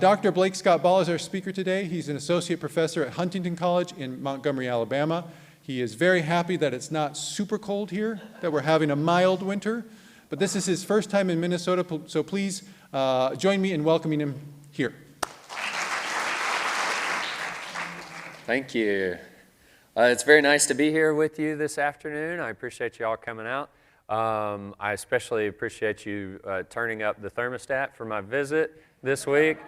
Dr. Blake Scott Ball is our speaker today. He's an associate professor at Huntington College in Montgomery, Alabama. He is very happy that it's not super cold here, that we're having a mild winter, but this is his first time in Minnesota, so please join me in welcoming him here. Thank you. It's very nice to be here with you this afternoon. I appreciate you all coming out. I especially appreciate you turning up the thermostat for my visit this week.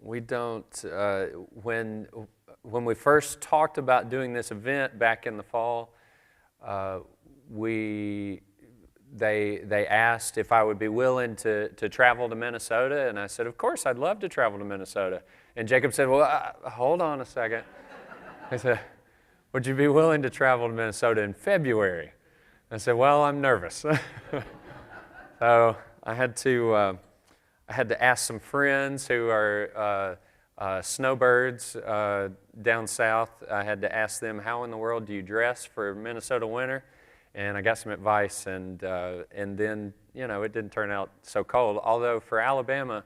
We don't, when we first talked about doing this event back in the fall, they asked if I would be willing to travel to Minnesota, and I said, of course, I'd love to travel to Minnesota. And Jacob said, well, hold on a second. I said, would you be willing to travel to Minnesota in February? I said, well, I'm nervous. So I had to ask some friends who are snowbirds down south. I had to ask them, how in the world do you dress for Minnesota winter? And I got some advice, and then, you know, it didn't turn out so cold, although for Alabama,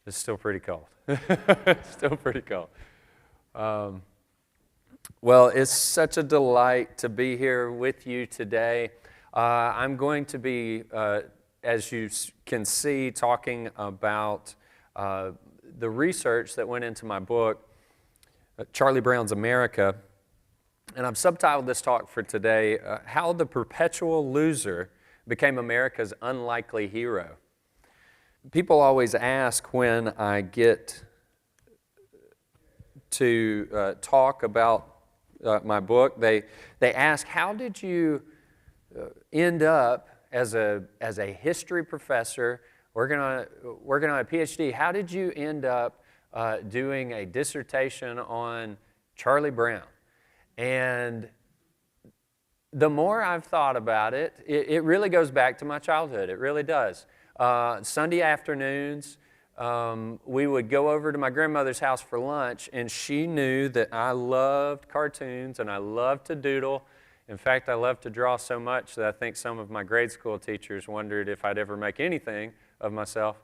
it's still pretty cold. It's still pretty cold. Well, it's such a delight to be here with you today. I'm going to be, as you can see, talking about the research that went into my book, Charlie Brown's America. And I've subtitled this talk for today, How the Perpetual Loser Became America's Unlikely Hero. People always ask when I get to talk about my book, they ask, how did you end up as a history professor working on a PhD? How did you end up doing a dissertation on Charlie Brown? And the more I've thought about it, it really goes back to my childhood. It really does. Sunday afternoons, we would go over to my grandmother's house for lunch, and she knew that I loved cartoons and I loved to doodle. In fact, I loved to draw so much that I think some of my grade school teachers wondered if I'd ever make anything of myself.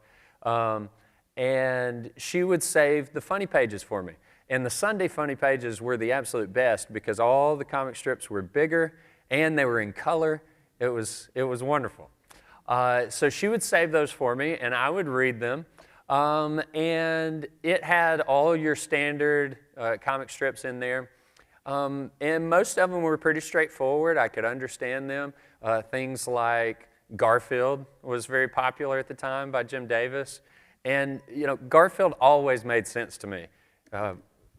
And she would save the funny pages for me. And the Sunday funny pages were the absolute best because all the comic strips were bigger and they were in color. It was wonderful. So she would save those for me, and I would read them. And it had all your standard comic strips in there. And most of them were pretty straightforward. I could understand them. Things like Garfield was very popular at the time by Jim Davis. And, you know, Garfield always made sense to me.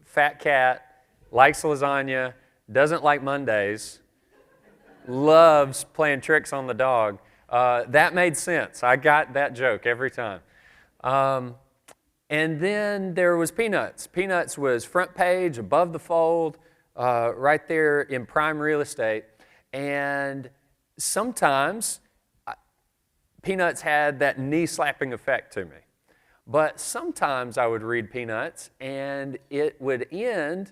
Fat cat, likes lasagna, doesn't like Mondays, loves playing tricks on the dog. That made sense. I got that joke every time. And then there was Peanuts. Peanuts was front page, above the fold, right there in prime real estate. And sometimes Peanuts had that knee-slapping effect to me. But sometimes I would read Peanuts and it would end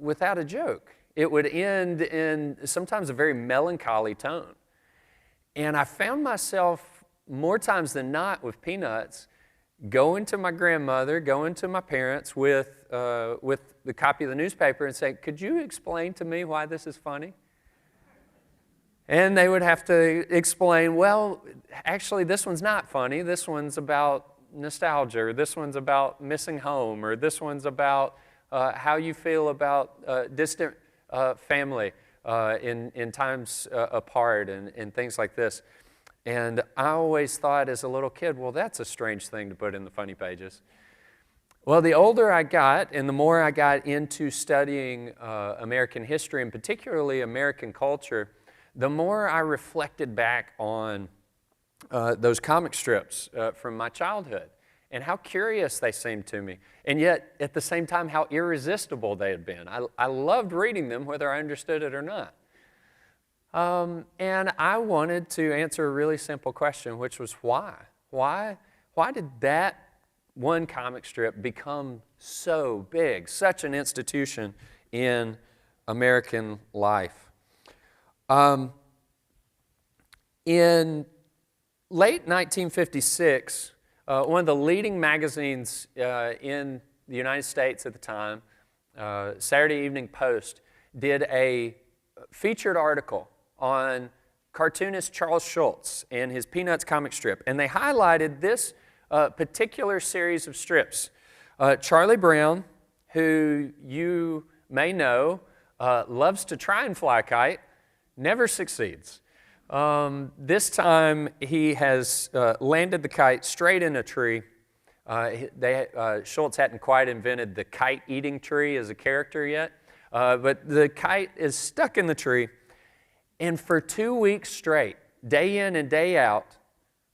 without a joke. It would end in sometimes a very melancholy tone. And I found myself more times than not with Peanuts going to my grandmother, going to my parents with the copy of the newspaper and say, could you explain to me why this is funny? And they would have to explain, well, actually this one's not funny. This one's about nostalgia, or this one's about missing home, or this one's about how you feel about distant family in times apart and things like this. And I always thought as a little kid, well, that's a strange thing to put in the funny pages. Well, the older I got and the more I got into studying American history and particularly American culture, the more I reflected back on those comic strips from my childhood and how curious they seemed to me. And yet, at the same time, how irresistible they had been. I loved reading them, whether I understood it or not. And I wanted to answer a really simple question, which was why? Why did that one comic strip become so big, such an institution in American life? In late 1956, one of the leading magazines in the United States at the time, Saturday Evening Post, did a featured article on cartoonist Charles Schulz and his Peanuts comic strip, and they highlighted this particular series of strips. Charlie Brown, who you may know, loves to try and fly a kite, never succeeds. This time he has landed the kite straight in a tree. Schulz hadn't quite invented the kite-eating tree as a character yet, but the kite is stuck in the tree, and for 2 weeks straight, day in and day out,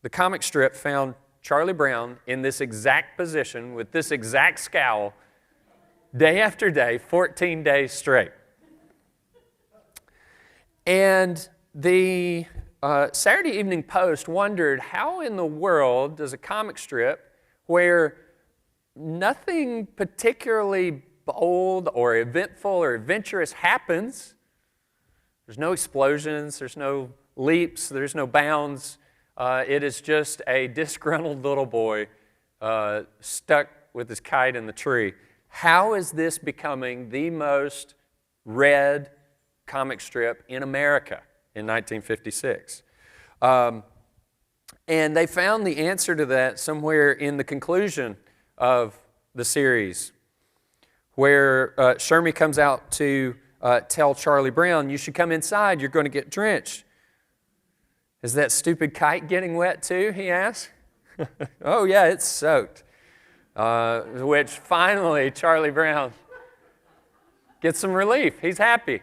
the comic strip found Charlie Brown in this exact position with this exact scowl day after day, 14 days straight. And the Saturday Evening Post wondered, how in the world does a comic strip where nothing particularly bold or eventful or adventurous happens, there's no explosions, there's no leaps, there's no bounds, it is just a disgruntled little boy stuck with his kite in the tree. How is this becoming the most read comic strip in America in 1956? And they found the answer to that somewhere in the conclusion of the series, where Shermy comes out to tell Charlie Brown, "You should come inside, you're going to get drenched." "Is that stupid kite getting wet too?" he asks. "Oh yeah, it's soaked." Which finally Charlie Brown gets some relief. He's happy.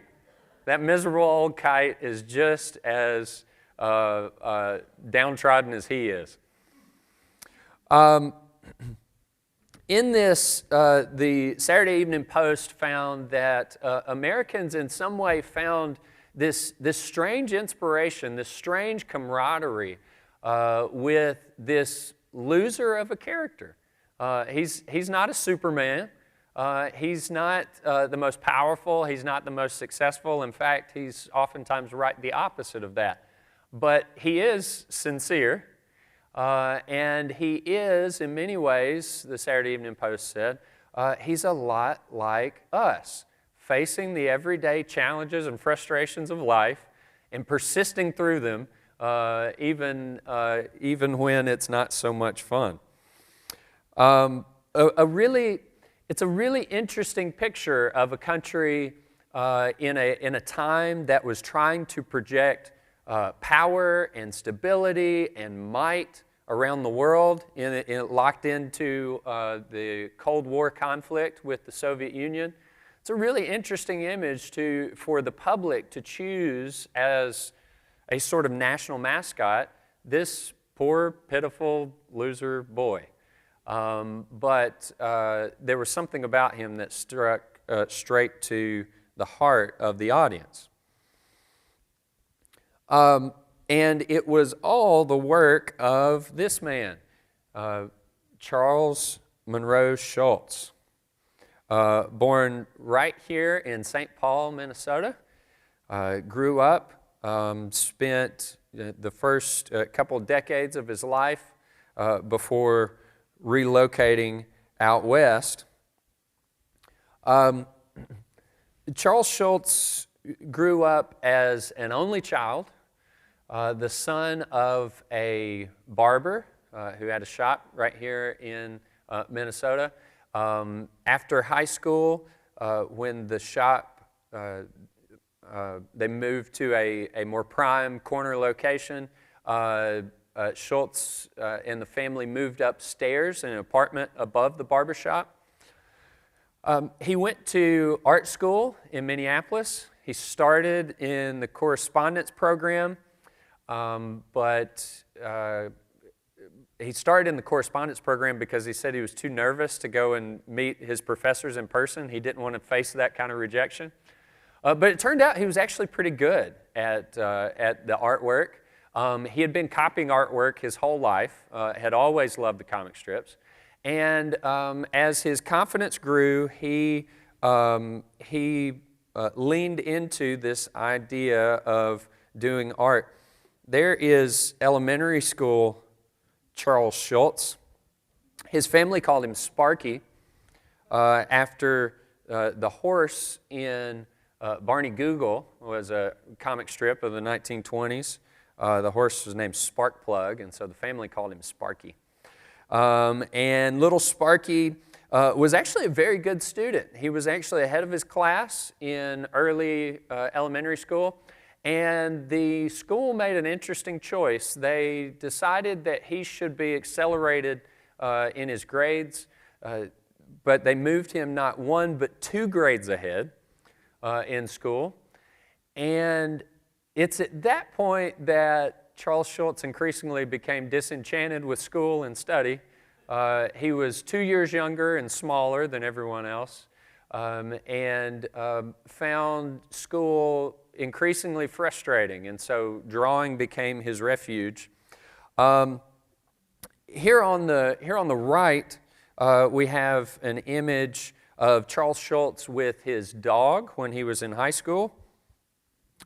That miserable old kite is just as downtrodden as he is. In this, the Saturday Evening Post found that Americans in some way found this strange inspiration, this strange camaraderie with this loser of a character. He's not a Superman. He's not the most powerful. He's not the most successful. In fact, he's oftentimes right the opposite of that. But he is sincere, and he is, in many ways, the Saturday Evening Post said, he's a lot like us, facing the everyday challenges and frustrations of life and persisting through them, even when it's not so much fun. It's a really interesting picture of a country in a time that was trying to project power and stability and might around the world, locked into the Cold War conflict with the Soviet Union. It's a really interesting image for the public to choose as a sort of national mascot, this poor, pitiful, loser boy. But there was something about him that struck straight to the heart of the audience. And it was all the work of this man, Charles Monroe Schulz, born right here in St. Paul, Minnesota, grew up, spent the first couple decades of his life before relocating out west. Charles Schulz grew up as an only child, the son of a barber who had a shop right here in Minnesota. After high school, when the shop, they moved to a more prime corner location, Schulz and the family moved upstairs in an apartment above the barbershop. He went to art school in Minneapolis. He started in the correspondence program, but he started in the correspondence program because he said he was too nervous to go and meet his professors in person. He didn't want to face that kind of rejection. But it turned out he was actually pretty good at the artwork. He had been copying artwork his whole life, had always loved the comic strips. And as his confidence grew, he leaned into this idea of doing art. There is elementary school Charles Schulz, His family called him Sparky after the horse in Barney Google was a comic strip of the 1920s. The horse was named Sparkplug, and so the family called him Sparky. And little Sparky was actually a very good student. He was actually ahead of his class in early elementary school, and the school made an interesting choice. They decided that he should be accelerated in his grades, but they moved him not 1 but 2 grades ahead in school. And it's at that point that Charles Schulz increasingly became disenchanted with school and study. He was 2 years younger and smaller than everyone else, and found school increasingly frustrating, and so drawing became his refuge. Here on the right, we have an image of Charles Schulz with his dog when he was in high school.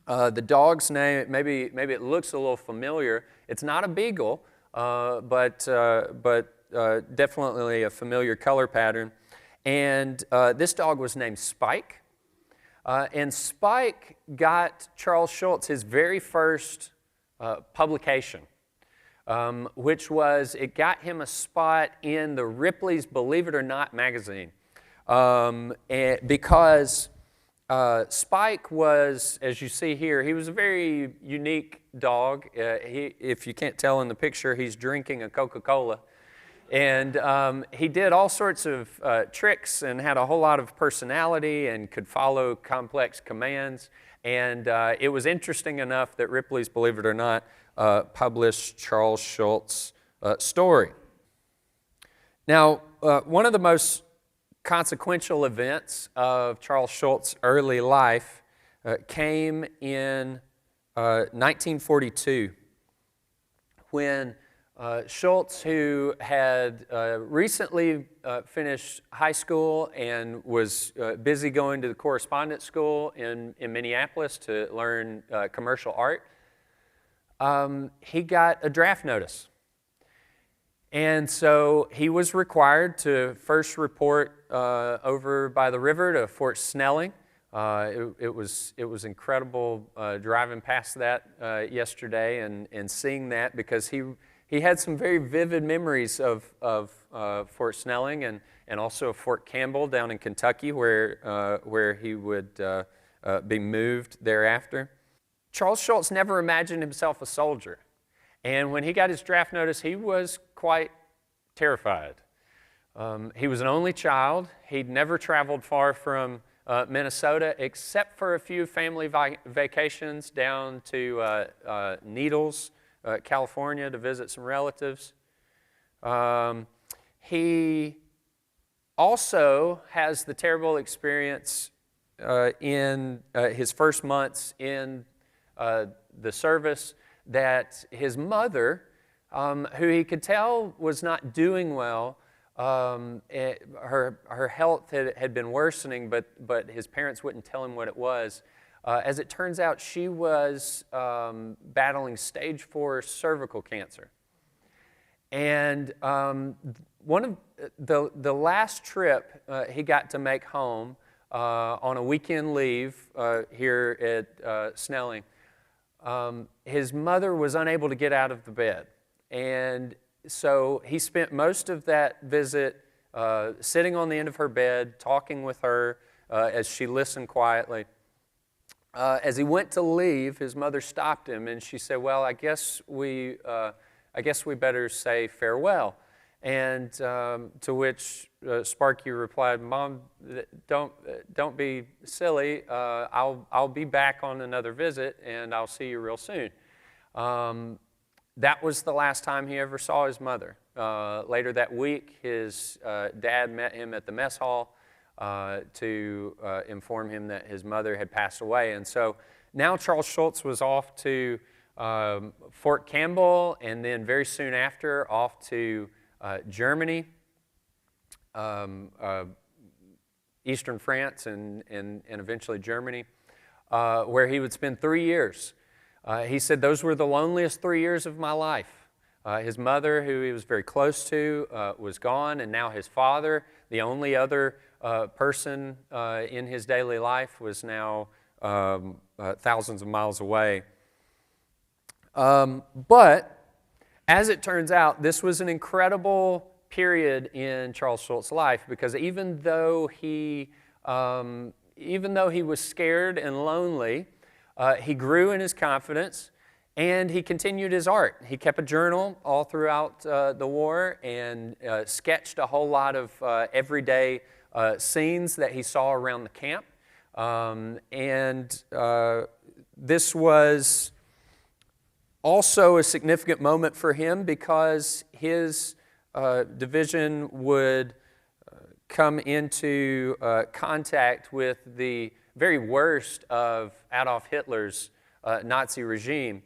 The dog's name, maybe it looks a little familiar. It's not a beagle, but definitely a familiar color pattern. And this dog was named Spike. And Spike got Charles Schulz his very first publication, which was, it got him a spot in the Ripley's Believe It or Not magazine, because Spike was, as you see here, he was a very unique dog. If you can't tell in the picture, he's drinking a Coca-Cola. And he did all sorts of tricks and had a whole lot of personality and could follow complex commands. And it was interesting enough that Ripley's Believe It or Not published Charles Schulz's story. Now, one of the most consequential events of Charles Schulz's early life came in 1942, when Schulz, who had recently finished high school and was busy going to the correspondence school in Minneapolis to learn commercial art, he got a draft notice. And so he was required to first report over by the river to Fort Snelling. It was incredible driving past that yesterday and seeing that, because he had some very vivid memories of Fort Snelling and also of Fort Campbell down in Kentucky, where he would be moved thereafter. Charles Schulz never imagined himself a soldier. And when he got his draft notice, he was quite terrified. He was an only child. He'd never traveled far from Minnesota, except for a few family vacations down to Needles, California, to visit some relatives. He also has the terrible experience in his first months in the service that his mother, who he could tell was not doing well, her health had been worsening, but his parents wouldn't tell him what it was. As it turns out, she was battling stage 4 cervical cancer. And one of the last trip he got to make home on a weekend leave here at Snelling, his mother was unable to get out of the bed. And so he spent most of that visit sitting on the end of her bed, talking with her as she listened quietly. As he went to leave, his mother stopped him, and she said, "Well, I guess we better say farewell." And to which Sparky replied, "Mom, don't be silly. I'll be back on another visit, and I'll see you real soon." That was the last time he ever saw his mother. Later that week, his dad met him at the mess hall to inform him that his mother had passed away. And so now Charles Schulz was off to Fort Campbell, and then very soon after off to Germany, eastern France, and eventually Germany, where he would spend 3 years. He said, "Those were the loneliest 3 years of my life. His mother, who he was very close to, was gone, and now his father, the only other person in his daily life, was now thousands of miles away. But as it turns out, this was an incredible period in Charles Schulz's life, because even though he was scared and lonely, he grew in his confidence, and he continued his art. He kept a journal all throughout the war and sketched a whole lot of everyday scenes that he saw around the camp. This was also a significant moment for him, because his division would come into contact with the very worst of Adolf Hitler's Nazi regime.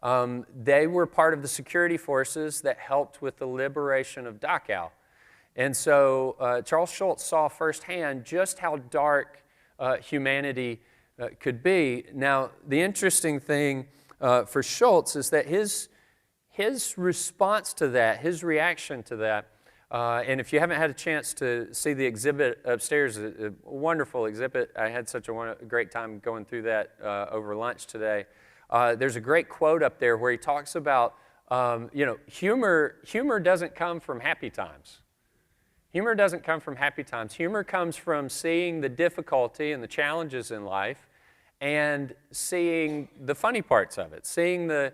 They were part of the security forces that helped with the liberation of Dachau. And so Charles Schulz saw firsthand just how dark humanity could be. Now, the interesting thing for Schulz is that his response to that, his reaction to that, and if you haven't had a chance to see the exhibit upstairs, a wonderful exhibit. I had such a great time going through that over lunch today. There's a great quote up there where he talks about, humor doesn't come from happy times. Humor doesn't come from happy times. Humor comes from seeing the difficulty and the challenges in life and seeing the funny parts of it, seeing the,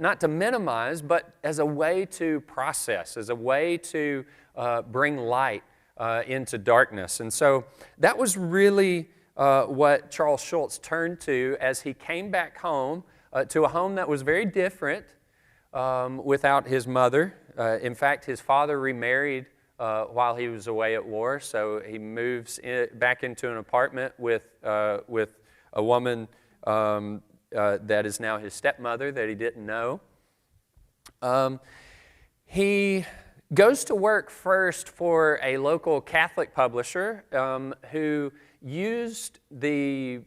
not to minimize, but as a way to process, as a way to bring light into darkness. And so that was really what Charles Schulz turned to as he came back home, to a home that was very different without his mother. In fact, his father remarried while he was away at war, so he moves back into an apartment with a woman that is now his stepmother that he didn't know. He goes to work first for a local Catholic publisher who used the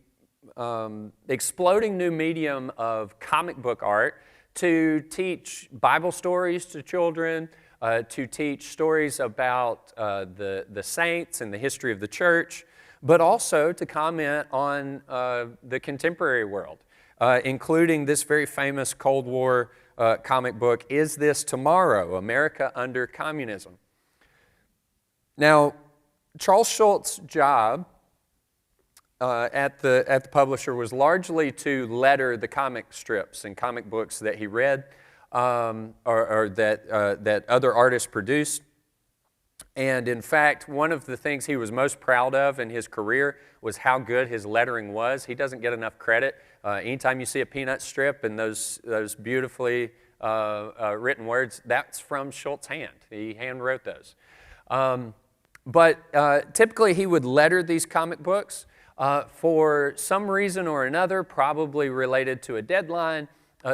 exploding new medium of comic book art to teach Bible stories to children, to teach stories about the saints and the history of the church, but also to comment on the contemporary world, including this very famous Cold War comic book, Is This Tomorrow? America Under Communism. Now, Charles Schulz's job at the publisher was largely to letter the comic strips and comic books that he read, or that other artists produced. And in fact, one of the things he was most proud of in his career was how good his lettering was. He doesn't get enough credit. Anytime you see a peanut strip and those beautifully written words, that's from Schulz's hand. He hand wrote those. But typically he would letter these comic books. For some reason or another, probably related to a deadline,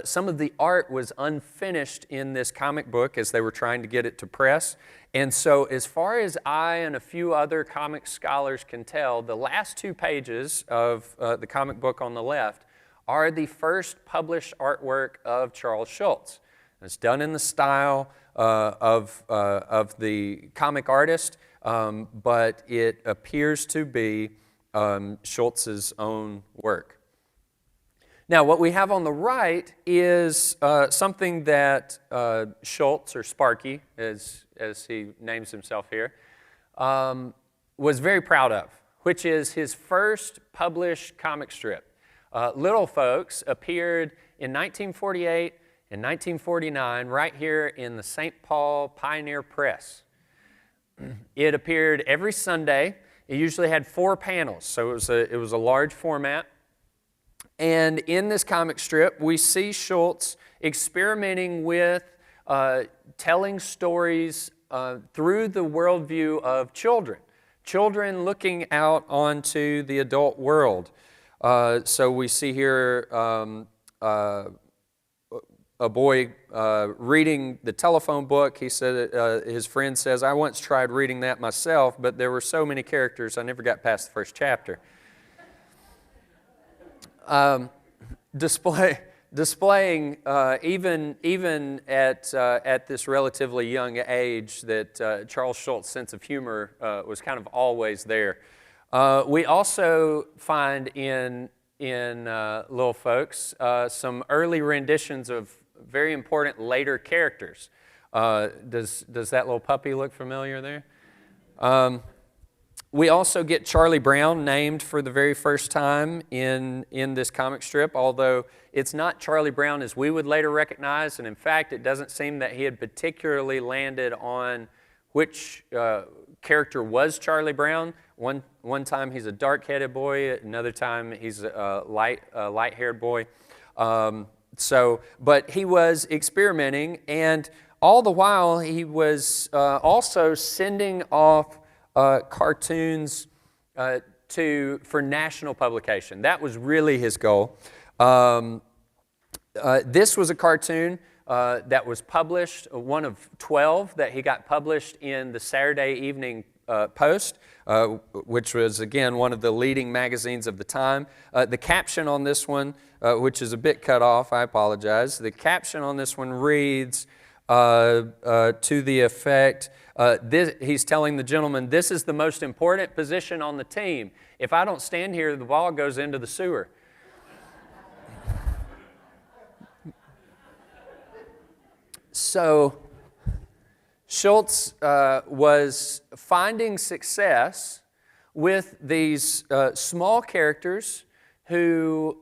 some of the art was unfinished in this comic book as they were trying to get it to press. And so as far as I and a few other comic scholars can tell, the last 2 pages of the comic book on the left are the first published artwork of Charles Schulz. It's done in the style of the comic artist, but it appears to be Schulz's own work. Now, what we have on the right is something that Schulz, or Sparky, as he names himself here, was very proud of, which is his first published comic strip. Little Folks appeared in 1948 and 1949 right here in the St. Paul Pioneer Press. It appeared every Sunday. It usually had 4 panels, so it was a large format. And in this comic strip, we see Schulz experimenting with telling stories through the worldview of children looking out onto the adult world. So we see here a boy reading the telephone book. He said, his friend says, "I once tried reading that myself, but there were so many characters, I never got past the first chapter." displaying even at this relatively young age that Charles Schulz's sense of humor was kind of always there. We also find in Little Folks some early renditions of very important later characters. Does that little puppy look familiar there? We also get Charlie Brown named for the very first time in this comic strip, although it's not Charlie Brown as we would later recognize, and in fact, it doesn't seem that he had particularly landed on which character was Charlie Brown. One time he's a dark-headed boy, another time he's a light-haired boy. But he was experimenting, and all the while he was also sending off cartoons for national publication. That was really his goal. This was a cartoon that was published, one of 12 that he got published in the Saturday Evening Post, which was, again, one of the leading magazines of the time. The caption on this one, which is a bit cut off, I apologize. The caption on this one reads to the effect, he's telling the gentleman, "This is the most important position on the team. If I don't stand here, the ball goes into the sewer." So Schulz was finding success with these small characters who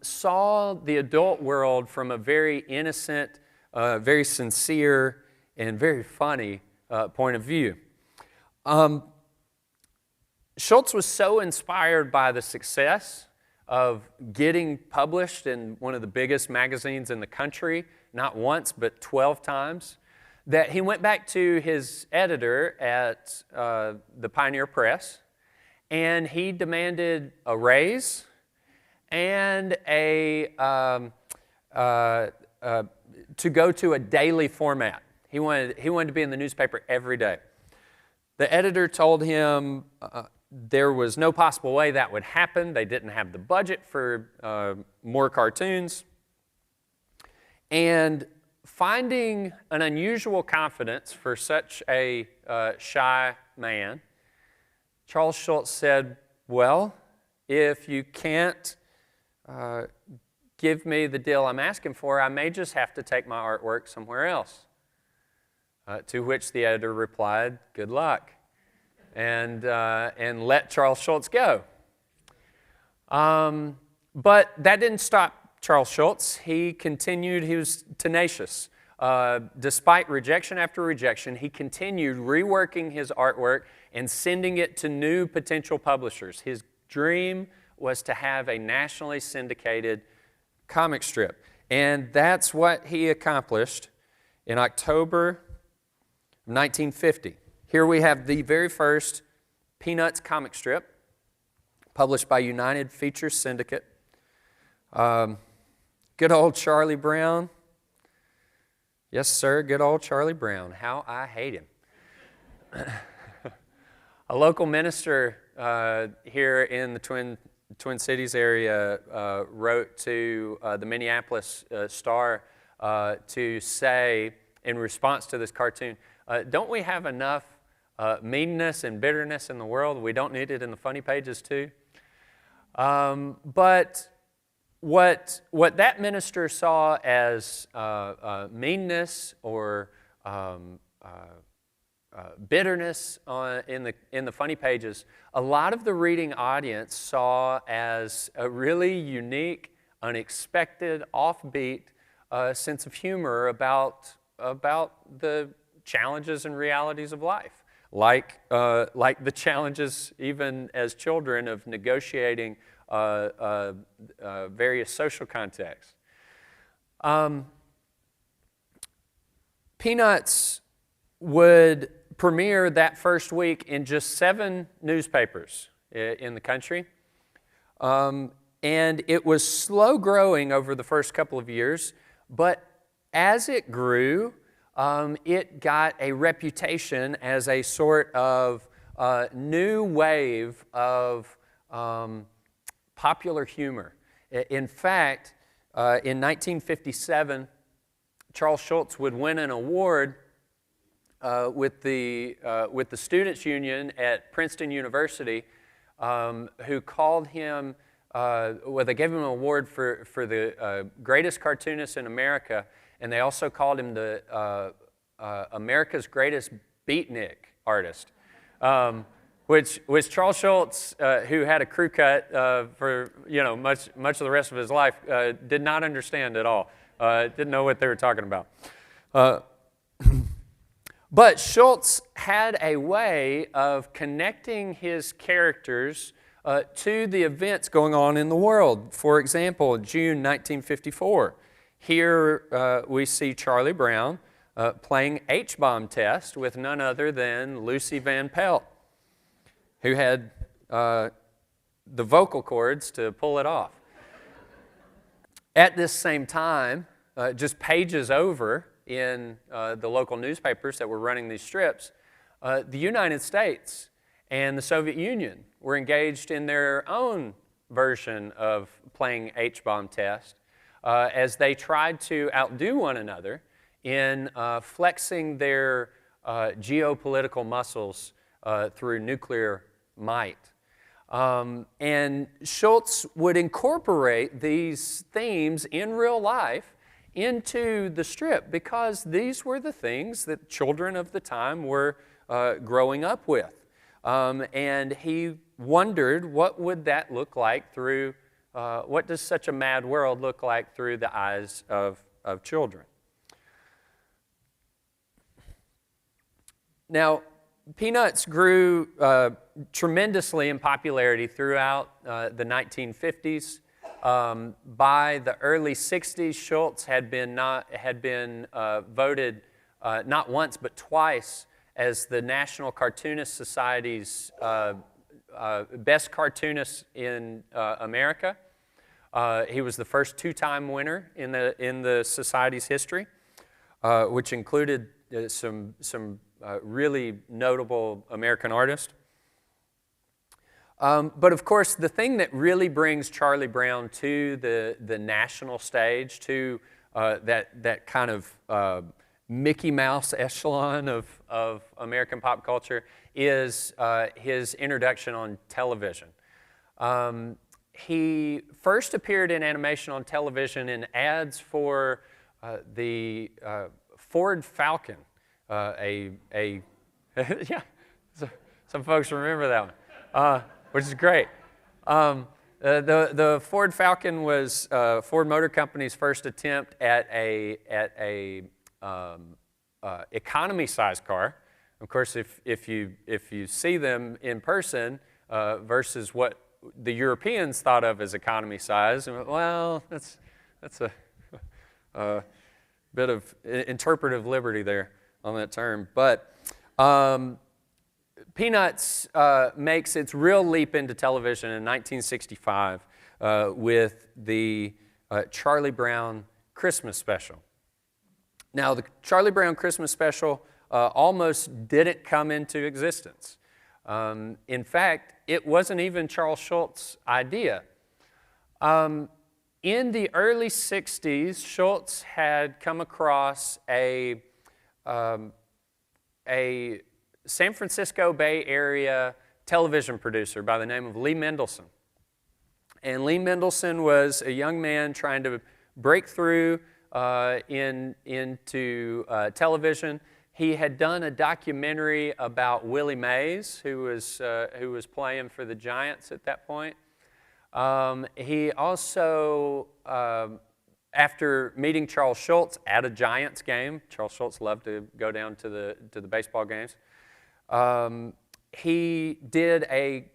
saw the adult world from a very innocent, very sincere, and very funny point of view. Schulz was so inspired by the success of getting published in one of the biggest magazines in the country, not once, but 12 times, that he went back to his editor at the Pioneer Press, and he demanded a raise and to go to a daily format. He wanted to be in the newspaper every day. The editor told him there was no possible way that would happen. They didn't have the budget for more cartoons. And finding an unusual confidence for such a shy man, Charles Schulz said, "Well, if you can't give me the deal I'm asking for, I may just have to take my artwork somewhere else." To which the editor replied, "Good luck," and let Charles Schulz go. But that didn't stop Charles Schulz. He continued, he was tenacious. Despite rejection after rejection, he continued reworking his artwork and sending it to new potential publishers. His dream was to have a nationally syndicated comic strip. And that's what he accomplished in October of 1950. Here we have the very first Peanuts comic strip published by United Features Syndicate. Good old Charlie Brown. Yes, sir, good old Charlie Brown. How I hate him. A local minister here in the Twin Cities area wrote to the Minneapolis Star to say, in response to this cartoon, don't we have enough meanness and bitterness in the world? We don't need it in the funny pages too. But what that minister saw as meanness or bitterness in the funny pages, a lot of the reading audience saw as a really unique, unexpected, offbeat sense of humor about the challenges and realities of life, like the challenges even as children of negotiating various social contexts. Peanuts would premiere that first week in just 7 newspapers in the country. And it was slow growing over the first couple of years, but as it grew, it got a reputation as a sort of new wave of popular humor. In fact, in 1957, Charles Schulz would win an award with the Students' Union at Princeton University, who called him, well, they gave him an award for the greatest cartoonist in America, and they also called him the America's greatest beatnik artist, which Charles Schulz, who had a crew cut for much of the rest of his life, did not understand at all. Didn't know what they were talking about. But Schulz had a way of connecting his characters to the events going on in the world. For example, June 1954, here we see Charlie Brown playing H-bomb test with none other than Lucy Van Pelt, who had the vocal cords to pull it off. At this same time, just pages over in the local newspapers that were running these strips, the United States and the Soviet Union were engaged in their own version of playing H-bomb test as they tried to outdo one another in flexing their geopolitical muscles through nuclear might. And Schulz would incorporate these themes in real life into the strip because these were the things that children of the time were growing up with. And he wondered what would that look like through, what does such a mad world look like through the eyes of children? Now, Peanuts grew tremendously in popularity throughout the 1950s. By the early 60s, Schulz had been voted not once but twice as the National Cartoonist Society's best cartoonist in America. He was the first two-time winner in the society's history, which included some really notable American artists. But of course, the thing that really brings Charlie Brown to the national stage, to that kind of Mickey Mouse echelon of American pop culture, is his introduction on television. He first appeared in animation on television in ads for the Ford Falcon. Yeah, some folks remember that one, which is great. The Ford Falcon was Ford Motor Company's first attempt at a economy-size car. Of course, if you see them in person versus what the Europeans thought of as economy size, well, that's a bit of interpretive liberty there on that term. But Peanuts makes its real leap into television in 1965 with the Charlie Brown Christmas special. Now, the Charlie Brown Christmas special almost didn't come into existence. In fact, it wasn't even Charles Schulz's idea. In the early 60s, Schulz had come across a San Francisco Bay Area television producer by the name of Lee Mendelson. And Lee Mendelson was a young man trying to break through into television. He had done a documentary about Willie Mays, who was playing for the Giants at that point. He also, after meeting Charles Schulz at a Giants game, Charles Schulz loved to go down to the baseball games. He did a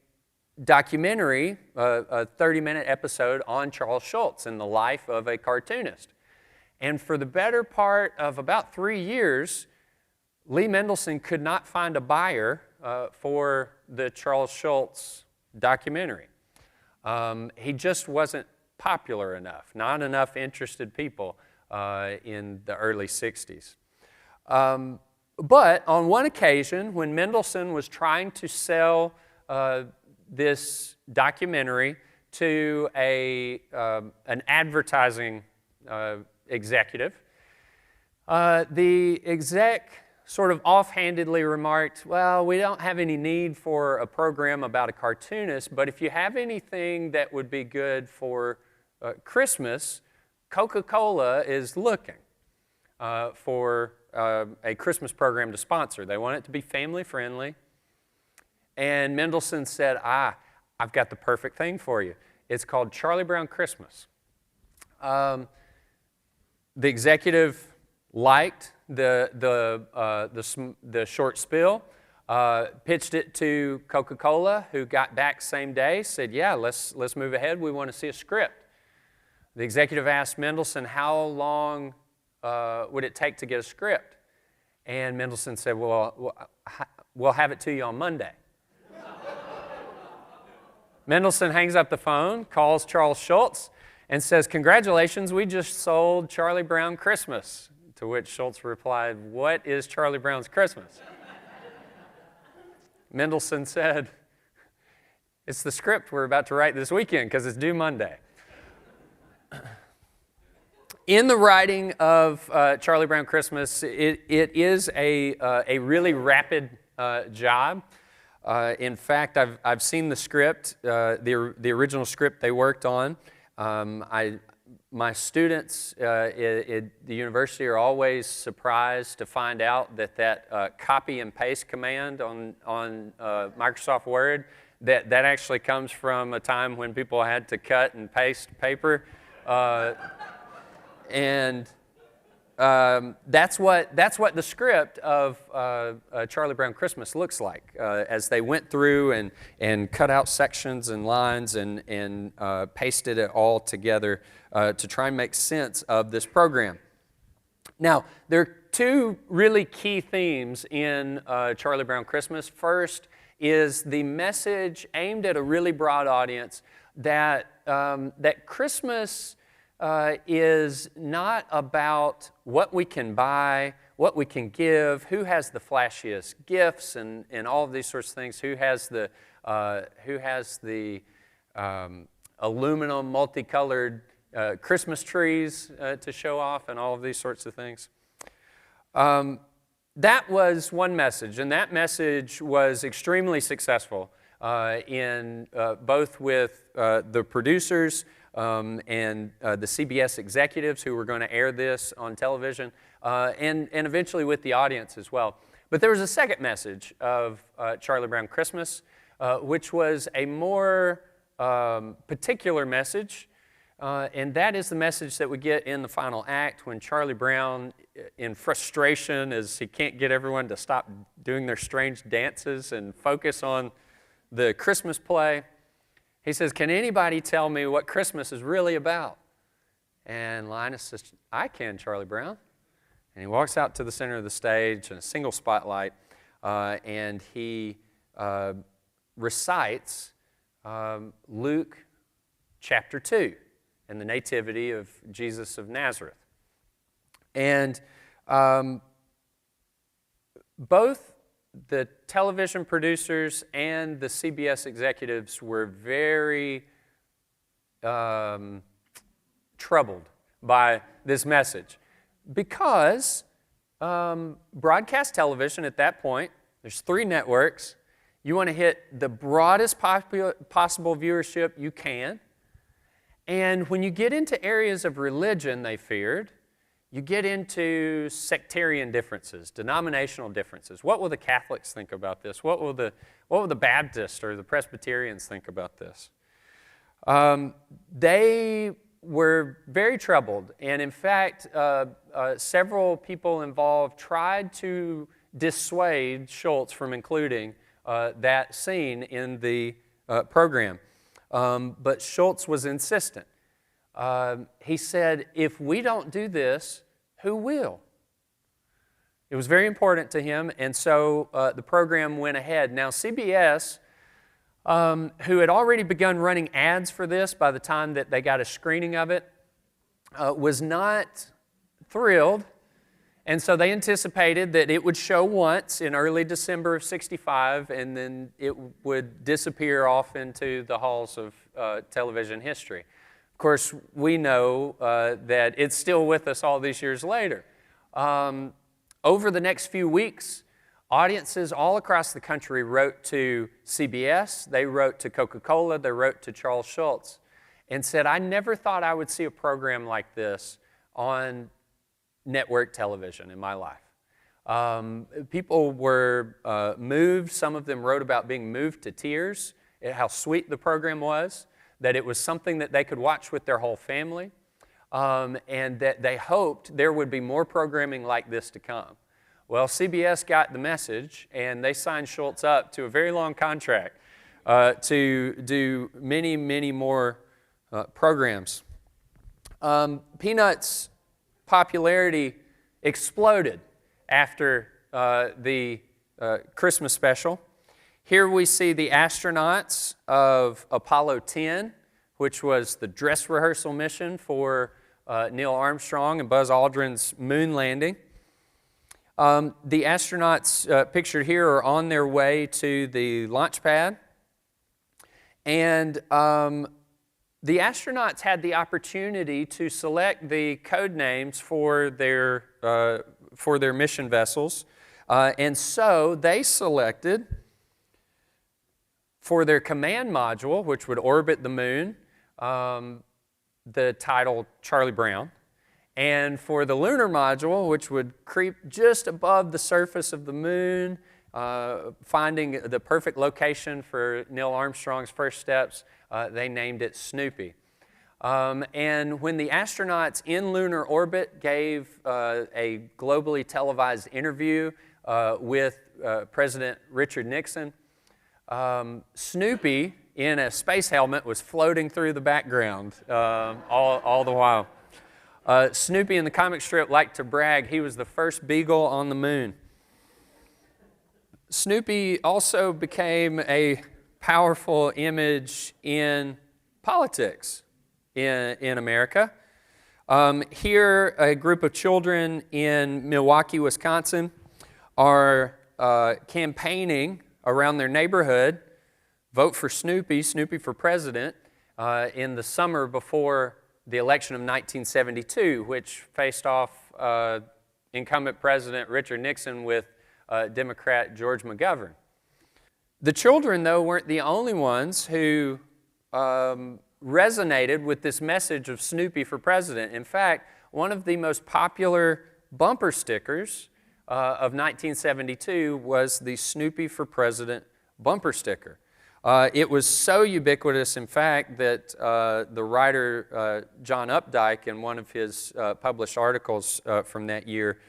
documentary, a 30-minute episode on Charles Schulz and the life of a cartoonist. And for the better part of about 3 years, Lee Mendelson could not find a buyer for the Charles Schulz documentary. He just wasn't popular enough, not enough interested people in the early 60s. But on one occasion, when Mendelson was trying to sell this documentary to an advertising executive. The exec sort of offhandedly remarked, well, we don't have any need for a program about a cartoonist, but if you have anything that would be good for Christmas, Coca-Cola is looking for a Christmas program to sponsor. They want it to be family friendly. And Mendelsohn said, I've got the perfect thing for you. It's called Charlie Brown Christmas. The executive liked the short spiel, pitched it to Coca-Cola, who got back same day, said, yeah, let's move ahead. We want to see a script. The executive asked Mendelsohn, how long would it take to get a script? And Mendelsohn said, well, we'll have it to you on Monday. Mendelsohn hangs up the phone, calls Charles Schulz, and says, congratulations, we just sold Charlie Brown Christmas. To which Schulz replied, what is Charlie Brown's Christmas? Mendelsohn said, it's the script we're about to write this weekend because it's due Monday. In the writing of Charlie Brown Christmas, it is a really rapid job. In fact, I've seen the script, the original script they worked on. My students at the university are always surprised to find out that copy and paste command on Microsoft Word, that actually comes from a time when people had to cut and paste paper. That's what the script of Charlie Brown Christmas looks like as they went through and cut out sections and lines and pasted it all together to try and make sense of this program. Now, there are two really key themes in Charlie Brown Christmas. First is the message aimed at a really broad audience that Christmas is not about what we can buy, what we can give, who has the flashiest gifts, and all of these sorts of things. Who has the aluminum multicolored Christmas trees to show off, and all of these sorts of things. That was one message, and that message was extremely successful in both with the producers and the CBS executives who were going to air this on television, and eventually with the audience as well. But there was a second message of Charlie Brown Christmas, which was a more particular message, and that is the message that we get in the final act when Charlie Brown, in frustration as he can't get everyone to stop doing their strange dances and focus on the Christmas play, he says, can anybody tell me what Christmas is really about? And Linus says, I can, Charlie Brown. And he walks out to the center of the stage in a single spotlight, and he recites Luke chapter 2 and the nativity of Jesus of Nazareth. And both the television producers and the CBS executives were very troubled by this message because broadcast television at that point, there's 3 networks. You want to hit the broadest possible viewership you can. And when you get into areas of religion, they feared, you get into sectarian differences, denominational differences. What will the Catholics think about this? What will the Baptists or the Presbyterians think about this? They were very troubled, and in fact, several people involved tried to dissuade Schulz from including that scene in the program. But Schulz was insistent. He said, if we don't do this, who will? It was very important to him, and so the program went ahead. Now, CBS, who had already begun running ads for this by the time that they got a screening of it, was not thrilled And so they anticipated that it would show once in early December of '65, and then it would disappear off into the halls of television history. Of course, we know that it's still with us all these years later. Over the next few weeks, audiences all across the country wrote to CBS, they wrote to Coca-Cola, they wrote to Charles Schulz, and said, I never thought I would see a program like this on network television in my life. People were moved. Some of them wrote about being moved to tears, at how sweet the program was, that it was something that they could watch with their whole family, and that they hoped there would be more programming like this to come. Well, CBS got the message, and they signed Schulz up to a very long contract to do many, many more programs. Peanuts' popularity exploded after the Christmas special. Here we see the astronauts of Apollo 10, which was the dress rehearsal mission for Neil Armstrong and Buzz Aldrin's moon landing. The astronauts pictured here are on their way to the launch pad, and the astronauts had the opportunity to select the code names for their mission vessels, and so they selected for their command module, which would orbit the moon, the title Charlie Brown, and for the lunar module, which would creep just above the surface of the moon, finding the perfect location for Neil Armstrong's first steps, they named it Snoopy. And when the astronauts in lunar orbit gave a globally televised interview with President Richard Nixon, Snoopy in a space helmet was floating through the background all the while. Snoopy in the comic strip liked to brag he was the first beagle on the moon. Snoopy also became a powerful image in politics in America. Here, a group of children in Milwaukee, Wisconsin are campaigning around their neighborhood, vote for Snoopy, Snoopy for president, in the summer before the election of 1972, which faced off incumbent President Richard Nixon with Democrat George McGovern. The children, though, weren't the only ones who resonated with this message of Snoopy for president. In fact, one of the most popular bumper stickers of 1972 was the Snoopy for President bumper sticker. It was so ubiquitous, in fact, that the writer John Updike, in one of his published articles from that year,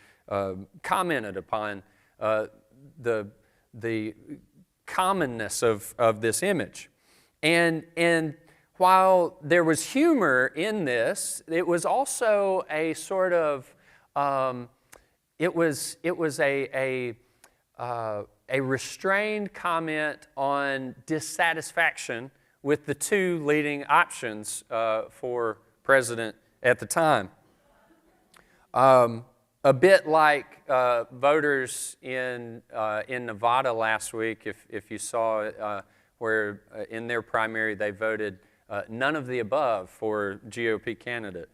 commented upon the commonness of this image. And while there was humor in this, it was also a sort of it was a restrained comment on dissatisfaction with the two leading options for president at the time. A bit like voters in Nevada last week, if you saw it, where in their primary they voted none of the above for GOP candidate.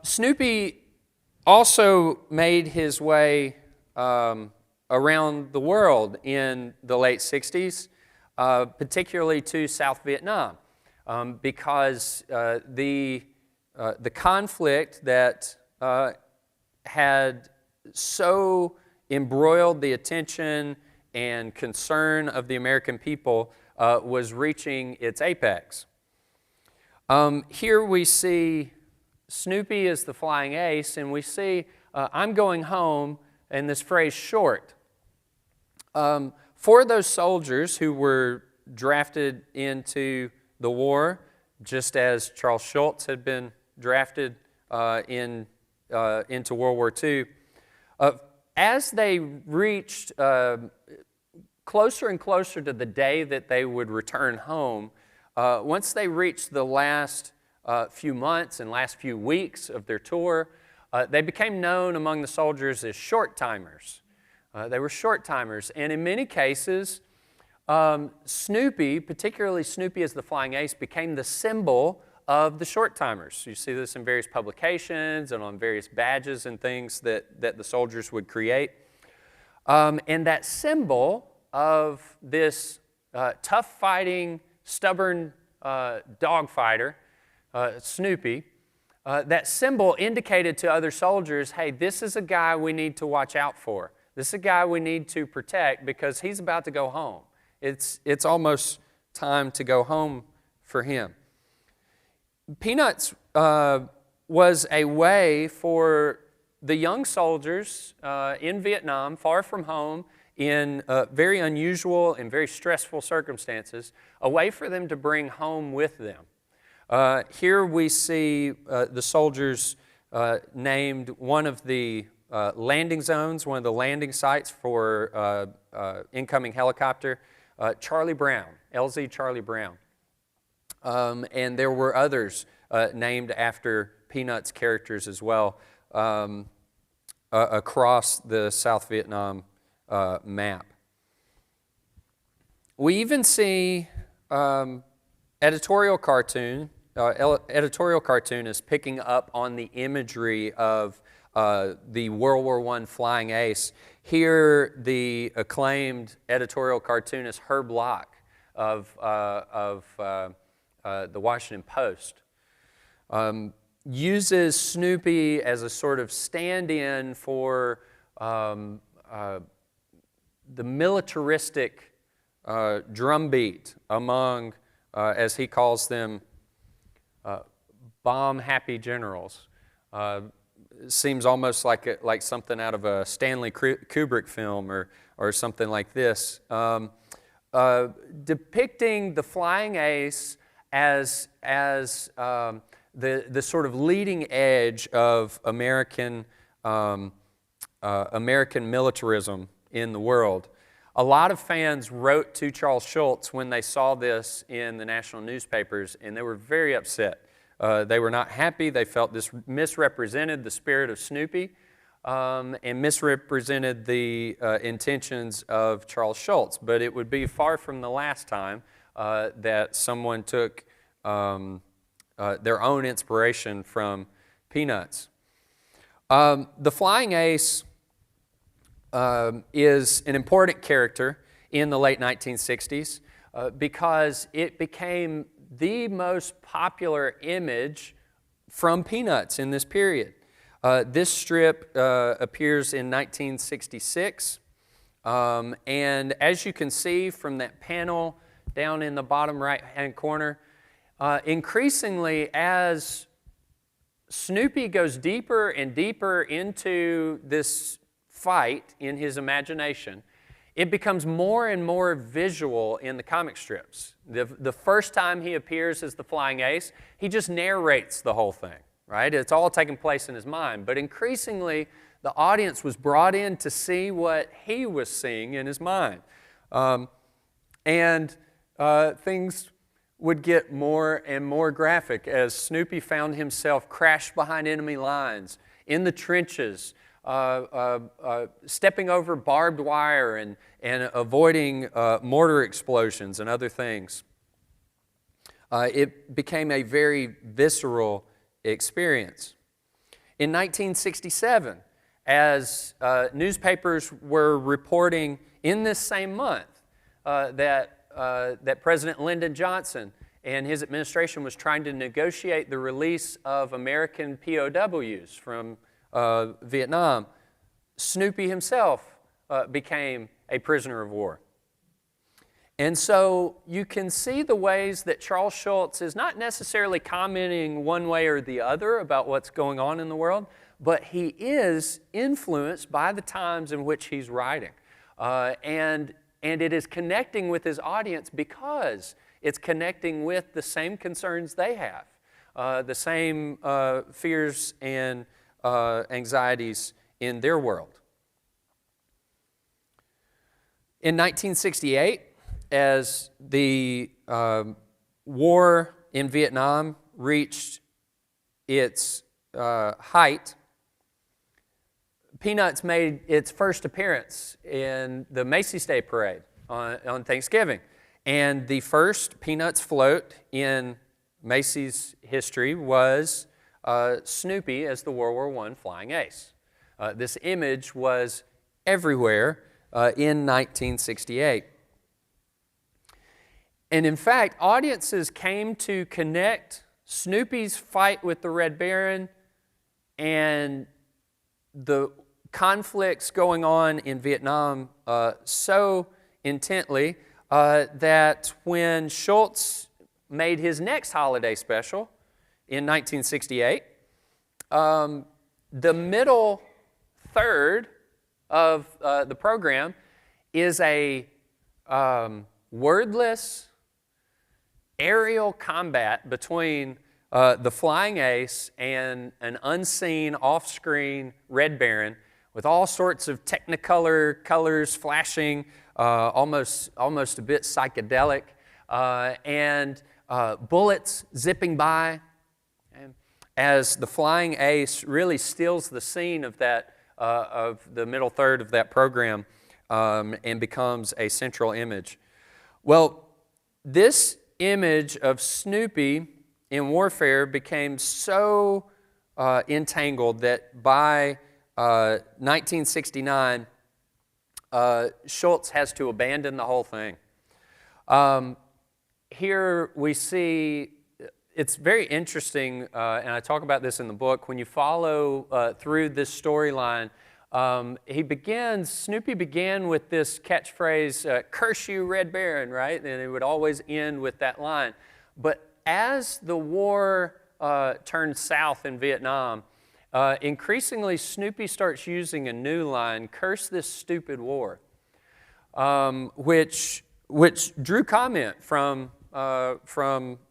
Snoopy also made his way around the world in the late 60s, particularly to South Vietnam, because the conflict that had so embroiled the attention and concern of the American people was reaching its apex. Here we see Snoopy as the flying ace, and we see I'm going home, and this phrase short. For those soldiers who were drafted into the war, just as Charles Schulz had been drafted into World War II, as they reached closer and closer to the day that they would return home, once they reached the last few months and last few weeks of their tour, they became known among the soldiers as short-timers. They were short-timers, and in many cases, Snoopy, particularly Snoopy as the Flying Ace, became the symbol of the short-timers. You see this in various publications and on various badges and things that the soldiers would create. And that symbol of this tough-fighting, stubborn dog fighter, Snoopy, that symbol indicated to other soldiers, hey, this is a guy we need to watch out for. This is a guy we need to protect because he's about to go home. It's almost time to go home for him. Peanuts was a way for the young soldiers in Vietnam, far from home, in very unusual and very stressful circumstances, a way for them to bring home with them. Here we see the soldiers named one of the landing zones, one of the landing sites for incoming helicopter, Charlie Brown, LZ Charlie Brown. And there were others named after Peanuts characters as well across the South Vietnam map. We even see editorial cartoonists picking up on the imagery of the World War I Flying Ace. Here, the acclaimed editorial cartoonist Herb Locke of the Washington Post uses Snoopy as a sort of stand-in for the militaristic drumbeat among, as he calls them, bomb-happy generals. Seems almost like something out of a Stanley Kubrick film or something like this, depicting the Flying Ace as the sort of leading edge of American militarism in the world. A lot of fans wrote to Charles Schulz when they saw this in the national newspapers, and they were very upset. They were not happy. They felt this misrepresented the spirit of Snoopy and misrepresented the intentions of Charles Schulz. But it would be far from the last time that someone took their own inspiration from Peanuts. The Flying Ace is an important character in the late 1960s because it became the most popular image from Peanuts in this period. This strip appears in 1966, and as you can see from that panel down in the bottom right-hand corner, increasingly as Snoopy goes deeper and deeper into this fight in his imagination, it becomes more and more visual in the comic strips. The first time he appears as the Flying Ace, he just narrates the whole thing, right? It's all taking place in his mind. But increasingly, the audience was brought in to see what he was seeing in his mind. Things would get more and more graphic as Snoopy found himself crashed behind enemy lines, in the trenches, stepping over barbed wire and avoiding mortar explosions and other things. It became a very visceral experience. In 1967, as newspapers were reporting in this same month that President Lyndon Johnson and his administration was trying to negotiate the release of American POWs from Vietnam, Snoopy himself became a prisoner of war. And so you can see the ways that Charles Schulz is not necessarily commenting one way or the other about what's going on in the world, but he is influenced by the times in which he's writing. And it is connecting with his audience because it's connecting with the same concerns they have, the same fears and anxieties in their world. In 1968, as the war in Vietnam reached its height, Peanuts made its first appearance in the Macy's Day Parade on Thanksgiving. And the first Peanuts float in Macy's history was Snoopy as the World War I flying ace. This image was everywhere in 1968. And in fact, audiences came to connect Snoopy's fight with the Red Baron and the conflicts going on in Vietnam so intently that when Schulz made his next holiday special in 1968, the middle third of the program is a wordless aerial combat between the flying ace and an unseen off-screen Red Baron with all sorts of technicolor colors flashing, almost a bit psychedelic, and bullets zipping by, as the flying ace really steals the scene of that of the middle third of that program and becomes a central image. Well, this image of Snoopy in warfare became so entangled that by 1969, Schulz has to abandon the whole thing. Here we see, it's very interesting, and I talk about this in the book, when you follow through this storyline, Snoopy began with this catchphrase, curse you, Red Baron, right? And it would always end with that line. But as the war turned south in Vietnam, increasingly Snoopy starts using a new line, curse this stupid war, which drew comment from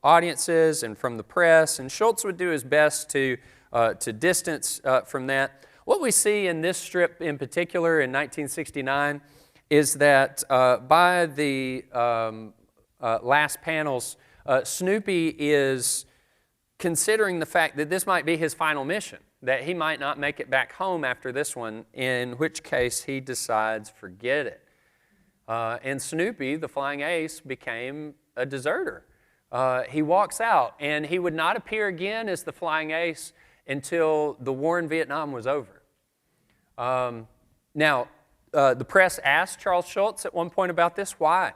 audiences and from the press, and Schulz would do his best to distance from that. What we see in this strip in particular in 1969 is that by the last panels, Snoopy is considering the fact that this might be his final mission, that he might not make it back home after this one, in which case he decides, forget it. And Snoopy, the flying ace, became a deserter. He walks out, and he would not appear again as the flying ace until the war in Vietnam was over. Now, the press asked Charles Schulz at one point about this. Why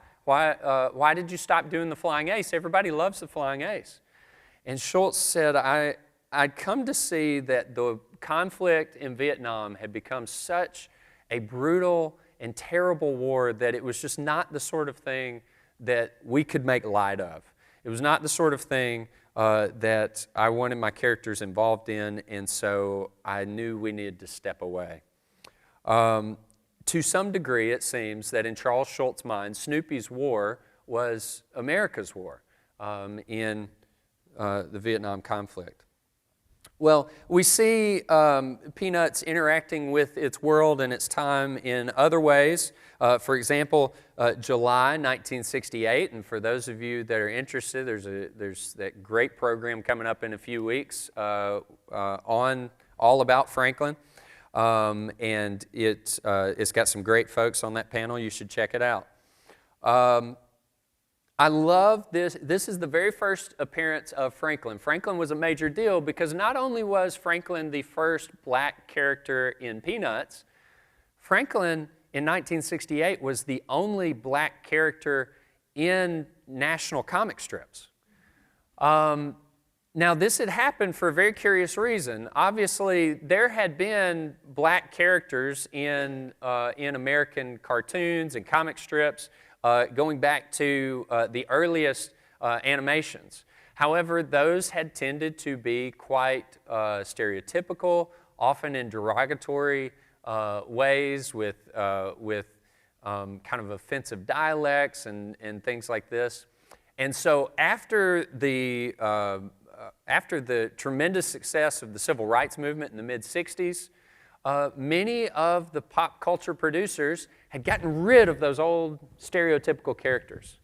did you stop doing the flying ace? Everybody loves the flying ace. And Schulz said, I'd come to see that the conflict in Vietnam had become such a brutal and terrible war that it was just not the sort of thing that we could make light of. It was not the sort of thing that I wanted my characters involved in, and so I knew we needed to step away. To some degree, it seems that in Charles Schulz's mind, Snoopy's war was America's war in the Vietnam conflict. Well, we see Peanuts interacting with its world and its time in other ways. For example, July 1968, and for those of you that are interested, there's that great program coming up in a few weeks on all about Franklin, and it's got some great folks on that panel. You should check it out. I love this. This is the very first appearance of Franklin. Franklin was a major deal because not only was Franklin the first black character in Peanuts, Franklin in 1968 was the only black character in national comic strips. Now, this had happened for a very curious reason. Obviously, there had been black characters in American cartoons and comic strips going back to the earliest animations. However, those had tended to be quite stereotypical, often in derogatory ways with kind of offensive dialects and things like this. And so after the tremendous success of the civil rights movement in the mid-60s, many of the pop culture producers had gotten rid of those old stereotypical characters.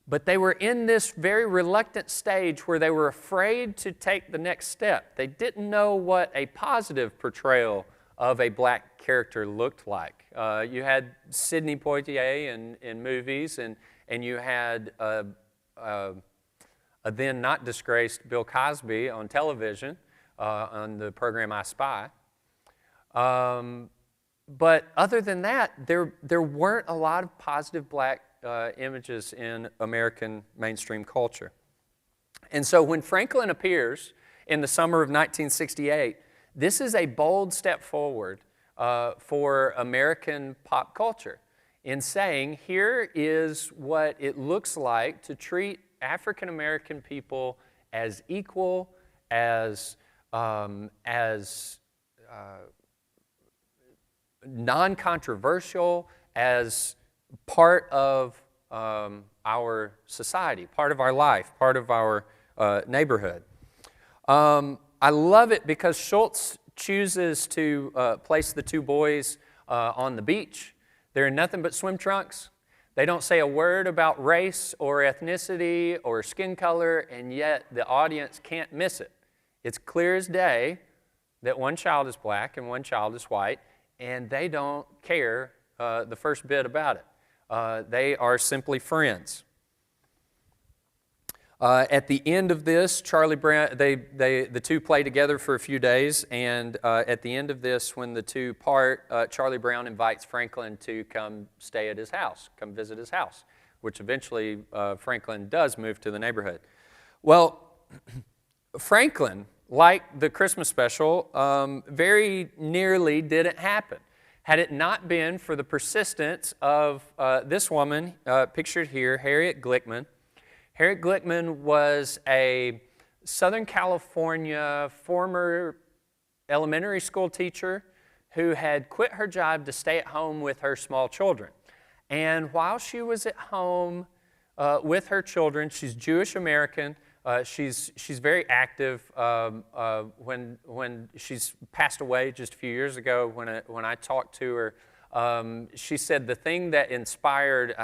But they were in this very reluctant stage where they were afraid to take the next step. They didn't know what a positive portrayal of a black character looked like. You had Sidney Poitier in movies, and you had a then not disgraced Bill Cosby on television on the program I Spy. But other than that, there weren't a lot of positive black images in American mainstream culture. And so when Franklin appears in the summer of 1968, this is a bold step forward for American pop culture in saying, here is what it looks like to treat African American people as equal, as non-controversial, as part of our society, part of our life, part of our neighborhood. I love it because Schulz chooses to place the two boys on the beach. They're in nothing but swim trunks. They don't say a word about race or ethnicity or skin color, and yet the audience can't miss it. It's clear as day that one child is black and one child is white, and they don't care the first bit about it. They are simply friends. At the end of this, Charlie Brown, the two play together for a few days, and at the end of this, when the two part, Charlie Brown invites Franklin to come stay at his house, come visit his house, which eventually Franklin does move to the neighborhood. Well, Franklin, like the Christmas special, very nearly didn't happen. Had it not been for the persistence of this woman, pictured here, Harriet Glickman. Harriet Glickman was a Southern California former elementary school teacher who had quit her job to stay at home with her small children. And while she was at home with her children, she's Jewish American. She's very active. When she's passed away just a few years ago, when I talked to her, she said the thing that inspired.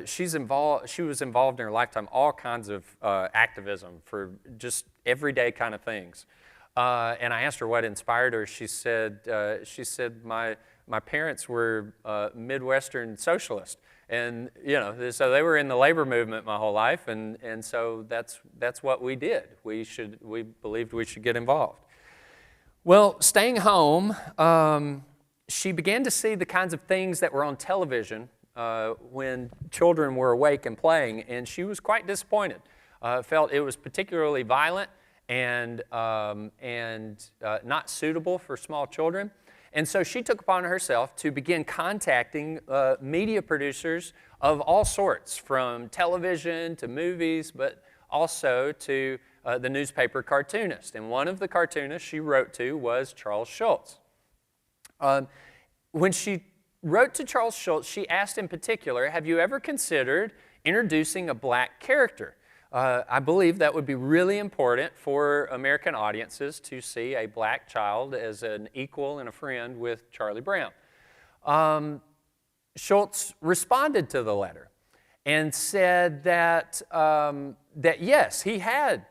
She was involved in her lifetime all kinds of activism for just everyday kind of things. And I asked her what inspired her. She said my parents were Midwestern socialists. And, so they were in the labor movement my whole life, and so that's what we did. We believed we should get involved. Well, staying home, she began to see the kinds of things that were on television when children were awake and playing, and she was quite disappointed. Felt it was particularly violent and not suitable for small children. And so she took upon herself to begin contacting media producers of all sorts, from television to movies, but also to the newspaper cartoonist. And one of the cartoonists she wrote to was Charles Schulz. When she wrote to Charles Schulz, she asked in particular, have you ever considered introducing a black character? I believe that would be really important for American audiences to see a black child as an equal and a friend with Charlie Brown. Schulz responded to the letter and said that yes, he had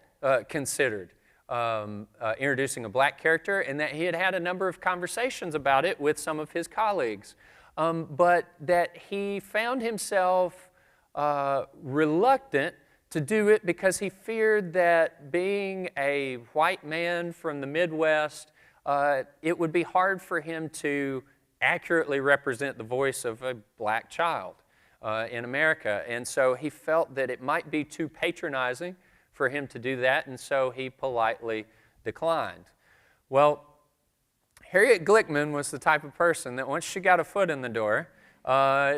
considered introducing a black character, and that he had had a number of conversations about it with some of his colleagues, but that he found himself reluctant to do it because he feared that, being a white man from the Midwest, it would be hard for him to accurately represent the voice of a black child in America. And so he felt that it might be too patronizing for him to do that, and so he politely declined. Well, Harriet Glickman was the type of person that once she got a foot in the door,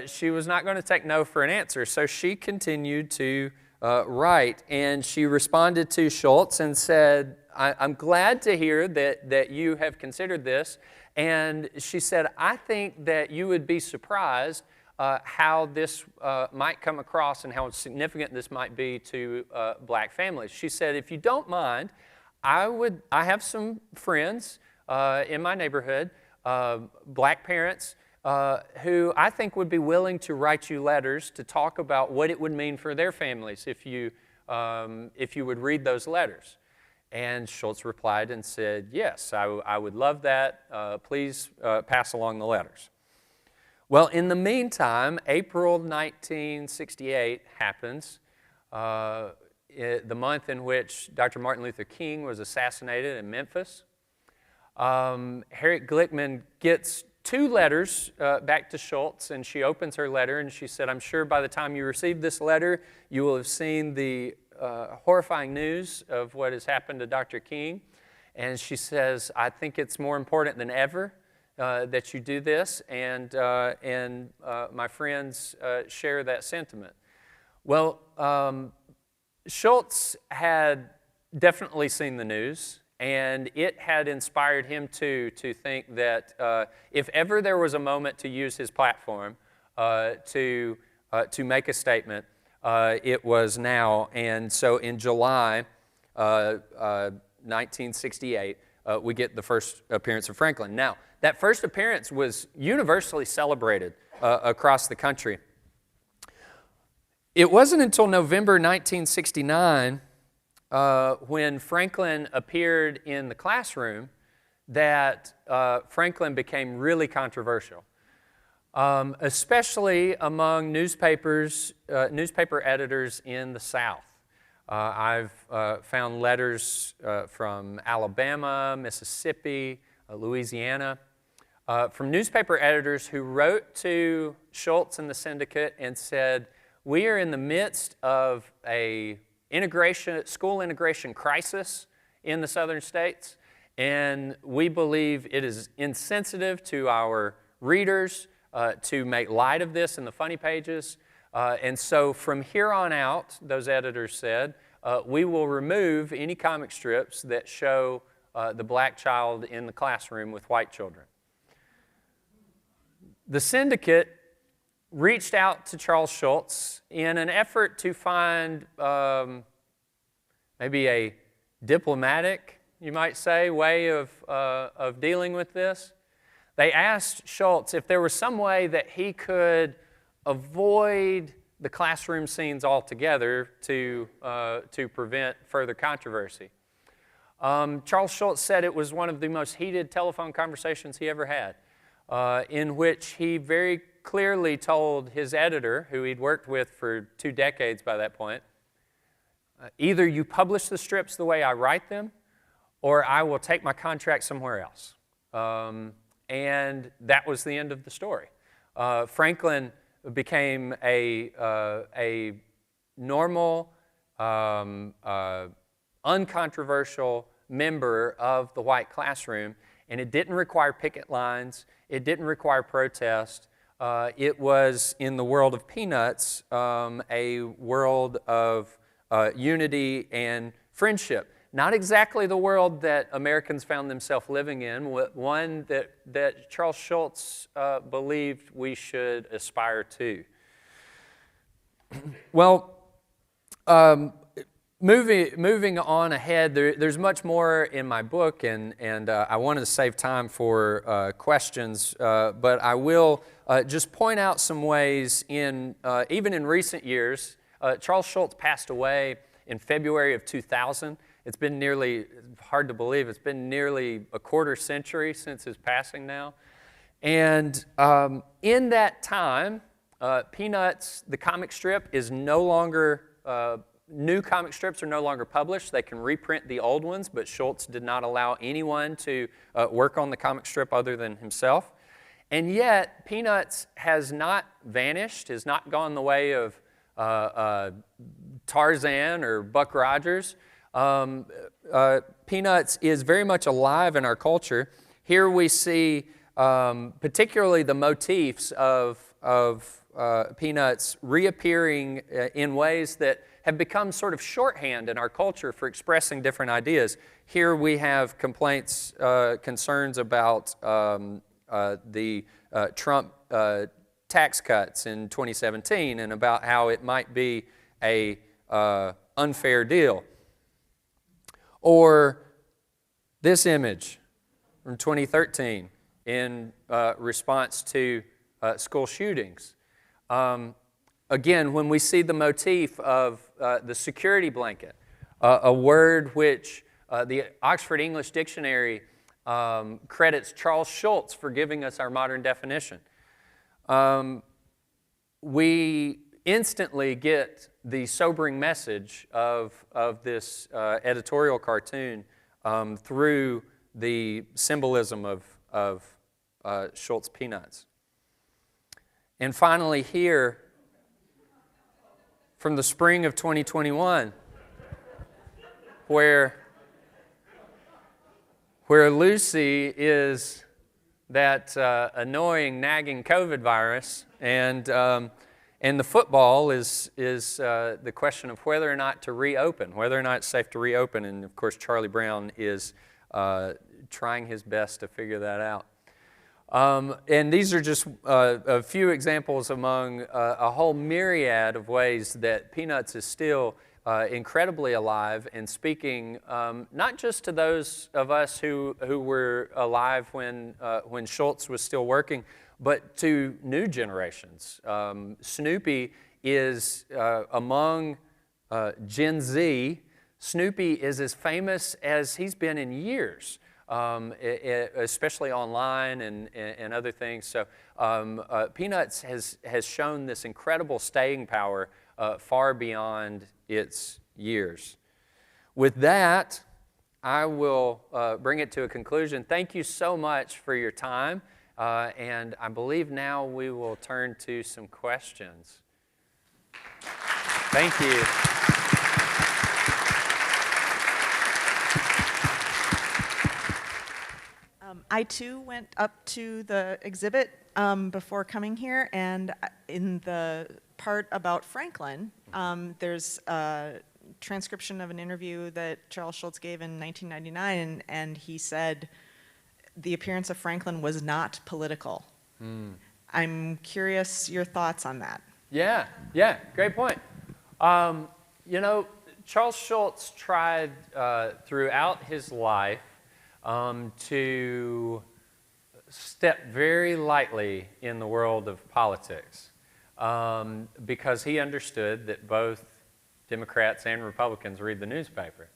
she was not going to take no for an answer. So she continued to write, and she responded to Schulz and said, I'm glad to hear that you have considered this. And she said, I think that you would be surprised how this might come across and how significant this might be to black families. She said, if you don't mind, I have some friends in my neighborhood, black parents, who I think would be willing to write you letters to talk about what it would mean for their families if you would read those letters. And Schulz replied and said, yes, I would love that. Please pass along the letters. Well, in the meantime, April 1968 happens, the month in which Dr. Martin Luther King was assassinated in Memphis. Harriet Glickman gets 2 letters back to Schulz, and she opens her letter and she said, I'm sure by the time you receive this letter, you will have seen the horrifying news of what has happened to Dr. King. And she says, I think it's more important than ever that you do this, and my friends share that sentiment. Well, Schulz had definitely seen the news, and it had inspired him to think that if ever there was a moment to use his platform to make a statement, it was now. And so in July 1968, we get the first appearance of Franklin. Now, that first appearance was universally celebrated across the country. It wasn't until November 1969 when Franklin appeared in the classroom that Franklin became really controversial, especially among newspaper editors in the South. I've found letters from Alabama, Mississippi, Louisiana, from newspaper editors who wrote to Schulz and the syndicate and said, we are in the midst of a school integration crisis in the southern states, and we believe it is insensitive to our readers to make light of this in the funny pages. And so from here on out, those editors said, we will remove any comic strips that show the black child in the classroom with white children. The syndicate reached out to Charles Schulz in an effort to find maybe a diplomatic, you might say, way of dealing with this. They asked Schulz if there was some way that he could avoid the classroom scenes altogether to prevent further controversy. Charles Schulz said it was one of the most heated telephone conversations he ever had, in which he very clearly told his editor, who he'd worked with for 2 decades by that point, either you publish the strips the way I write them, or I will take my contract somewhere else. And that was the end of the story. Franklin became a normal, uncontroversial member of the white classroom, and it didn't require picket lines, it didn't require protest. It was, in the world of Peanuts, a world of unity and friendship. Not exactly the world that Americans found themselves living in, one that Charles Schulz believed we should aspire to. Well, moving on ahead, there's much more in my book, and I wanted to save time for questions, but I will just point out some ways even in recent years. Charles Schulz passed away in February of 2000. It's been hard to believe, it's been nearly a quarter century since his passing now. And in that time, Peanuts, the comic strip, is no longer, new comic strips are no longer published. They can reprint the old ones, but Schulz did not allow anyone to work on the comic strip other than himself. And yet, Peanuts has not vanished, has not gone the way of Tarzan or Buck Rogers. Peanuts is very much alive in our culture. Here we see particularly the motifs of Peanuts reappearing in ways that have become sort of shorthand in our culture for expressing different ideas. Here we have complaints, concerns about the Trump tax cuts in 2017 and about how it might be a unfair deal. Or this image from 2013, in response to school shootings. Again, when we see the motif of the security blanket, a word which the Oxford English Dictionary credits Charles Schulz for giving us our modern definition, we instantly get the sobering message of this editorial cartoon through the symbolism of Schulz peanuts. And finally here, from the spring of 2021, where Lucy is that annoying, nagging COVID virus, and the football is the question of whether or not to reopen, whether or not it's safe to reopen, and of course Charlie Brown is trying his best to figure that out. And these are just a few examples among a whole myriad of ways that Peanuts is still incredibly alive and speaking not just to those of us who were alive when Schulz was still working, but to new generations. Snoopy is among Gen Z. Snoopy is as famous as he's been in years. Especially online and other things. So Peanuts has shown this incredible staying power far beyond its years. With that, I will bring it to a conclusion. Thank you so much for your time, and I believe now we will turn to some questions. Thank you. I too went up to the exhibit before coming here, and in the part about Franklin, there's a transcription of an interview that Charles Schulz gave in 1999, and he said the appearance of Franklin was not political. I'm curious your thoughts on that. Yeah, great point. You know, Charles Schulz tried throughout his life to step very lightly in the world of politics because he understood that both Democrats and Republicans read the newspaper.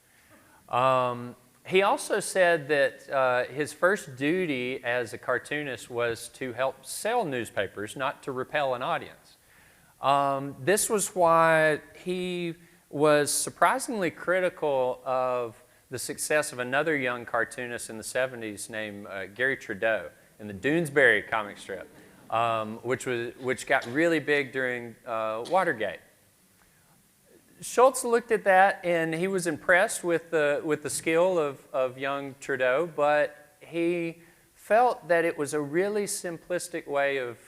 He also said that his first duty as a cartoonist was to help sell newspapers, not to repel an audience. This was why he was surprisingly critical of the success of another young cartoonist in the 70s named Gary Trudeau in the Doonesbury comic strip, which got really big during Watergate. Schulz looked at that and he was impressed with the skill of young Trudeau, but he felt that it was a really simplistic way of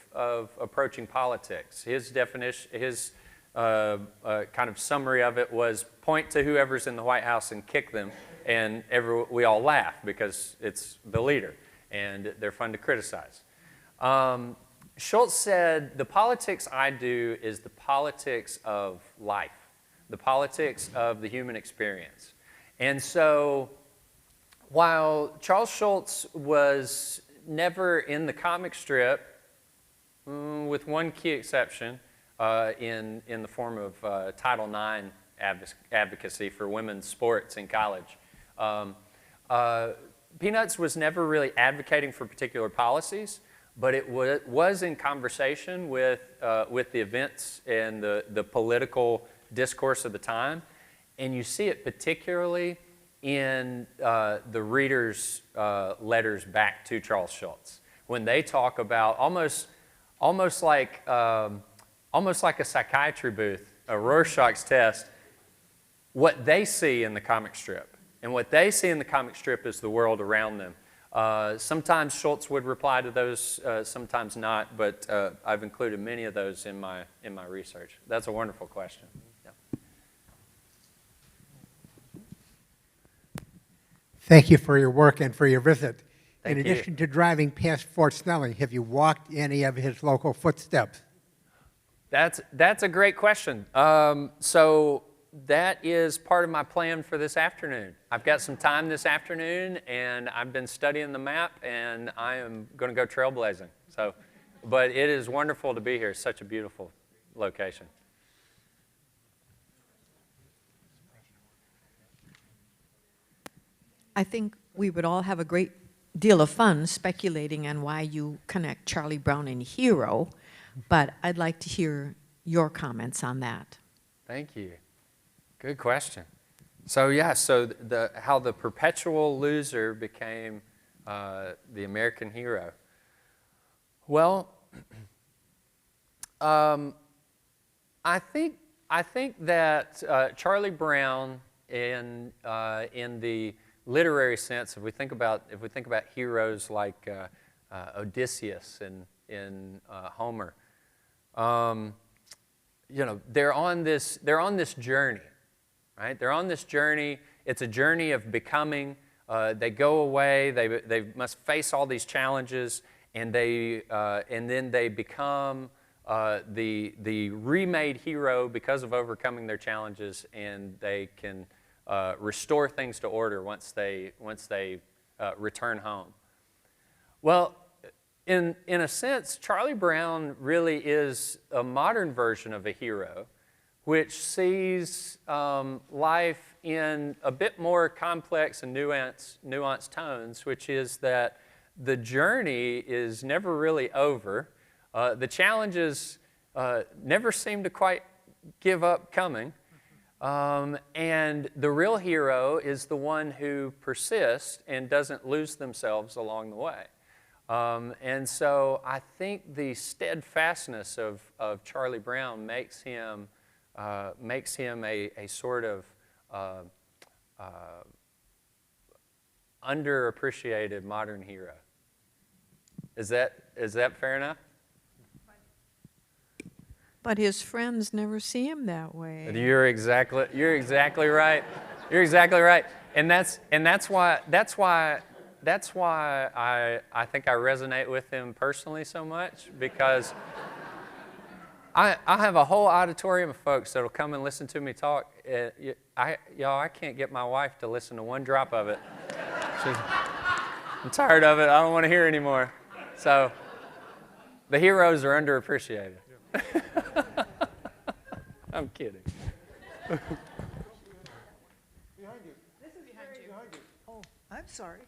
approaching politics. His definition, his kind of summary of it was point to whoever's in the White House and kick them, and we all laugh because it's the leader and they're fun to criticize. Schulz said, the politics I do is the politics of life, the politics of the human experience. And so while Charles Schulz was never in the comic strip, with one key exception, in the form of Title IX advocacy for women's sports in college, Peanuts was never really advocating for particular policies, but it was in conversation with the events and the political discourse of the time. And you see it particularly in the readers' letters back to Charles Schulz, when they talk about almost like a psychiatry booth, a Rorschach's test, what they see in the comic strip. And what they see in the comic strip is the world around them. Sometimes Schulz would reply to those, sometimes not, but I've included many of those in my research. That's a wonderful question. Yeah. Thank you for your work and for your visit. Thank In you. addition to driving past Fort Snelling, have you walked any of his local footsteps? That's a great question. So that is part of my plan for this afternoon. I've got some time this afternoon, and I've been studying the map, and I am going to go trailblazing. So, but it is wonderful to be here. It's such a beautiful location. I think we would all have a great deal of fun speculating on why you connect Charlie Brown and Hero, but I'd like to hear your comments on that. Thank you. Good question. So yeah, so how the perpetual loser became the American hero. Well, I think that Charlie Brown, in the literary sense, if we think about heroes like Odysseus in Homer, they're on this journey, right? They're on this journey. It's a journey of becoming. They go away. They must face all these challenges, and then they become the remade hero because of overcoming their challenges, and they can restore things to order once they return home. Well, in a sense, Charlie Brown really is a modern version of a hero, which sees life in a bit more complex and nuanced tones, which is that the journey is never really over. The challenges never seem to quite give up coming. And the real hero is the one who persists and doesn't lose themselves along the way. And so I think the steadfastness of Charlie Brown makes him a sort of underappreciated modern hero. Is that fair enough? But his friends never see him that way. You're exactly right. You're exactly right. And that's why I think I resonate with him personally so much, because I have a whole auditorium of folks that'll come and listen to me talk. I can't get my wife to listen to one drop of it. I'm tired of it. I don't want to hear anymore. So the heroes are underappreciated. I'm kidding. Behind you. This is behind you. Oh, I'm sorry.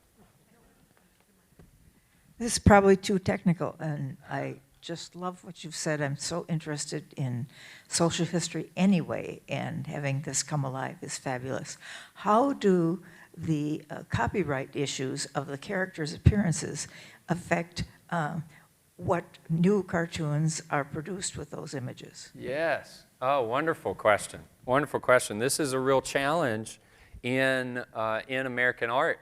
This is probably too technical, and I just love what you've said. I'm so interested in social history anyway, and having this come alive is fabulous. How do the copyright issues of the characters' appearances affect what new cartoons are produced with those images? Yes. Oh, wonderful question. Wonderful question. This is a real challenge in American art.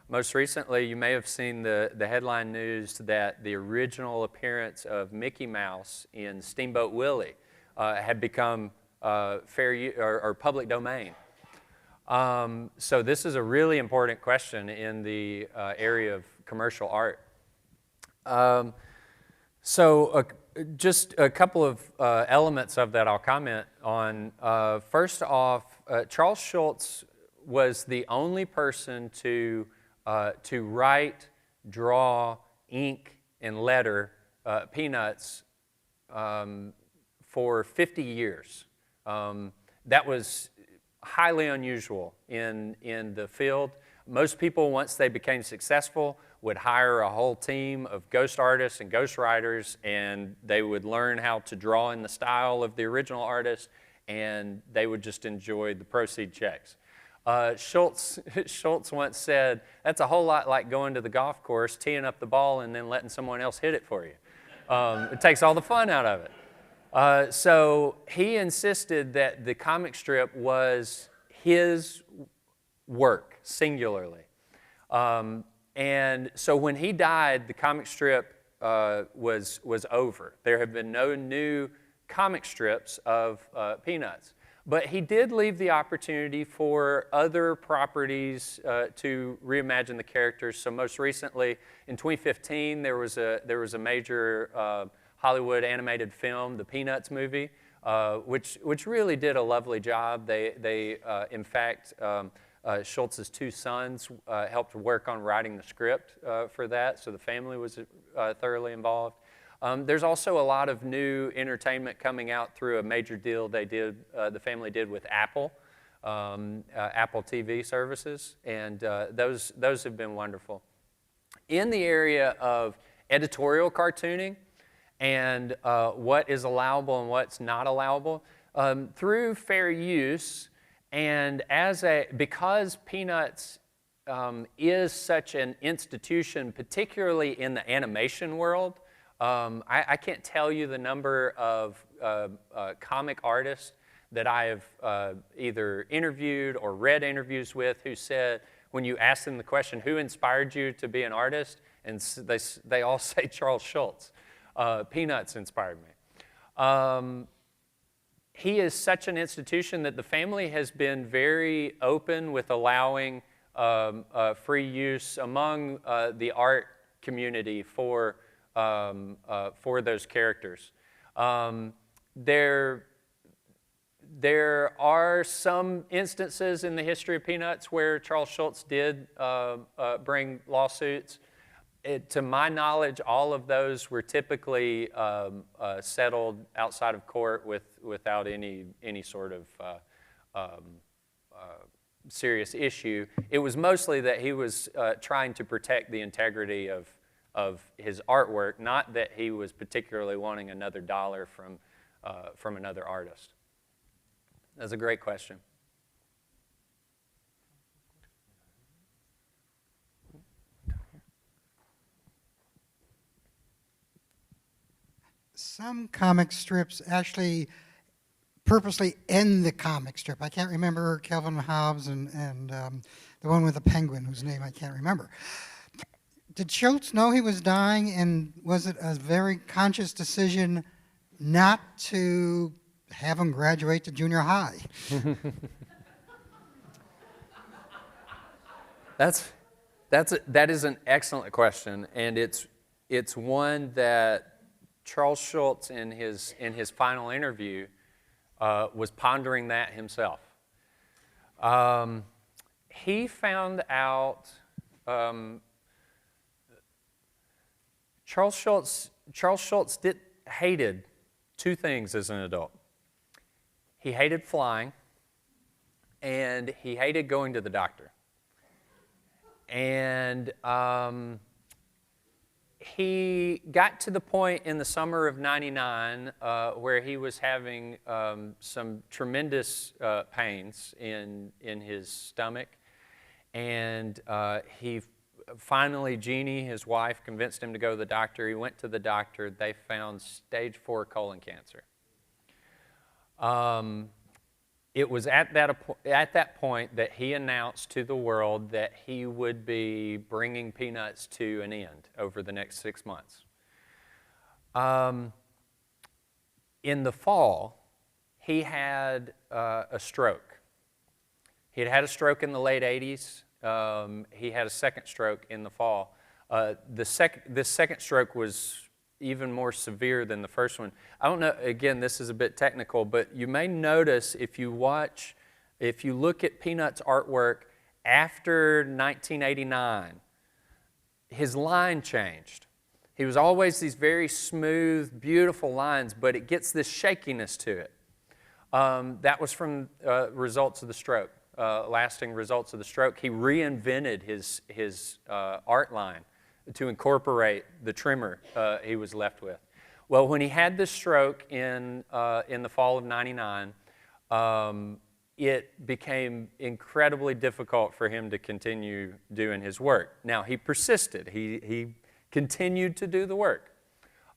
Most recently, you may have seen the headline news that the original appearance of Mickey Mouse in Steamboat Willie had become or public domain. So this is a really important question in the area of commercial art. Just a couple of elements of that I'll comment on. First off, Charles Schulz was the only person to write, draw, ink, and letter Peanuts for 50 years. That was highly unusual in the field. Most people, once they became successful, would hire a whole team of ghost artists and ghost writers, and they would learn how to draw in the style of the original artist, and they would just enjoy the proceed checks. Schulz once said, that's a whole lot like going to the golf course, teeing up the ball, and then letting someone else hit it for you. It takes all the fun out of it. So he insisted that the comic strip was his work, singularly. And so when he died, the comic strip was over. There have been no new comic strips of Peanuts. But he did leave the opportunity for other properties to reimagine the characters. So most recently, in 2015, there was a major Hollywood animated film, the Peanuts movie, which really did a lovely job. In fact, Schulz's two sons helped work on writing the script for that, so the family was thoroughly involved. There's also a lot of new entertainment coming out through a major deal the family did with Apple, Apple TV services, and those have been wonderful. In the area of editorial cartooning and what is allowable and what's not allowable, through fair use, and because Peanuts is such an institution, particularly in the animation world, I can't tell you the number of comic artists that I have either interviewed or read interviews with who said, when you ask them the question, who inspired you to be an artist? And they all say Charles Schulz. Peanuts inspired me. He is such an institution that the family has been very open with allowing free use among the art community for those characters. There are some instances in the history of Peanuts where Charles Schulz did bring lawsuits. To my knowledge, all of those were typically settled outside of court without any sort of serious issue. It was mostly that he was trying to protect the integrity of his artwork, not that he was particularly wanting another dollar from another artist. That's a great question. Some comic strips actually purposely end the comic strip. I can't remember Calvin Hobbes and the one with the penguin whose name I can't remember. Did Schulz know he was dying, and was it a very conscious decision not to have him graduate to junior high? That is an excellent question, and it's one that Charles Schulz in his final interview was pondering that himself. He found out Charles Schulz hated two things as an adult. He hated flying, and he hated going to the doctor. And he got to the point in the summer of '99 where he was having some tremendous pains in his stomach, and finally, Jeannie, his wife, convinced him to go to the doctor. He went to the doctor. They found stage 4 colon cancer. It was at that point that he announced to the world that he would be bringing Peanuts to an end over the next 6 months. In the fall, he had a stroke. He had had a stroke in the late 80s. He had a second stroke in the fall. This second stroke was even more severe than the first one. I don't know, again, this is a bit technical, but you may notice if you look at Peanuts' artwork after 1989, his line changed. He was always these very smooth, beautiful lines, but it gets this shakiness to it. That was from results of the stroke, lasting results of the stroke. He reinvented his art line to incorporate the trimmer he was left with. Well, when he had this stroke in the fall of '99, it became incredibly difficult for him to continue doing his work. Now, he persisted. He continued to do the work.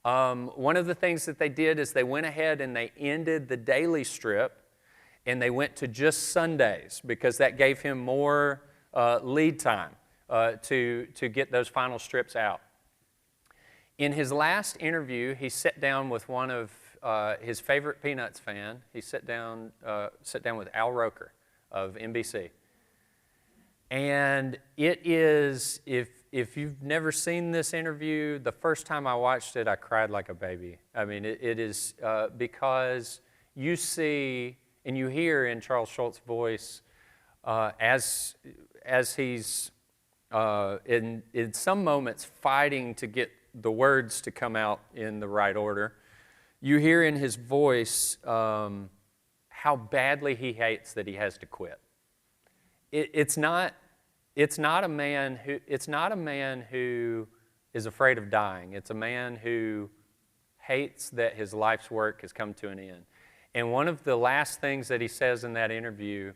One of the things that they did is they went ahead and they ended the daily strip, and they went to just Sundays because that gave him more lead time to get those final strips out. In his last interview, he sat down with one of his favorite Peanuts fan. He sat down with Al Roker of NBC. And it is, if you've never seen this interview, the first time I watched it, I cried like a baby. I mean, it is because you see and you hear in Charles Schulz's voice as he's in some moments fighting to get the words to come out in the right order. You hear in his voice how badly he hates that he has to quit. It's not a man who is afraid of dying. It's a man who hates that his life's work has come to an end. And one of the last things that he says in that interview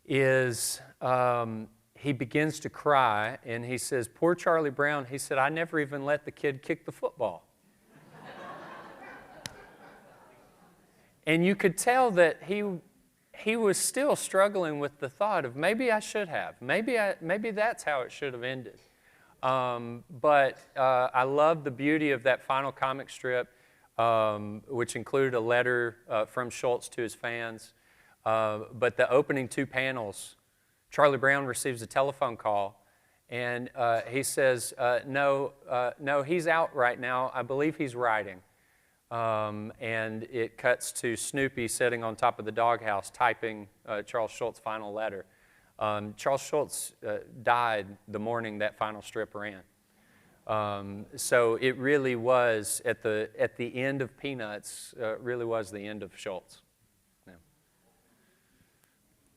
is he begins to cry, and he says, "Poor Charlie Brown," he said, "I never even let the kid kick the football." And you could tell that he was still struggling with the thought of maybe I should have. Maybe that's how it should have ended. But I love the beauty of that final comic strip, which included a letter from Schulz to his fans. But the opening 2 panels, Charlie Brown receives a telephone call, and he says, no, he's out right now. I believe he's writing. And it cuts to Snoopy sitting on top of the doghouse typing Charles Schulz's final letter. Charles Schulz died the morning that final strip ran. So it really was, at the end of Peanuts, really was the end of Schulz. Yeah.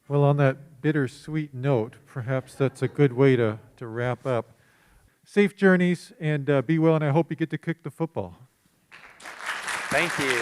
Well, on that bittersweet note, perhaps that's a good way to wrap up. Safe journeys, and be well, and I hope you get to kick the football. Thank you.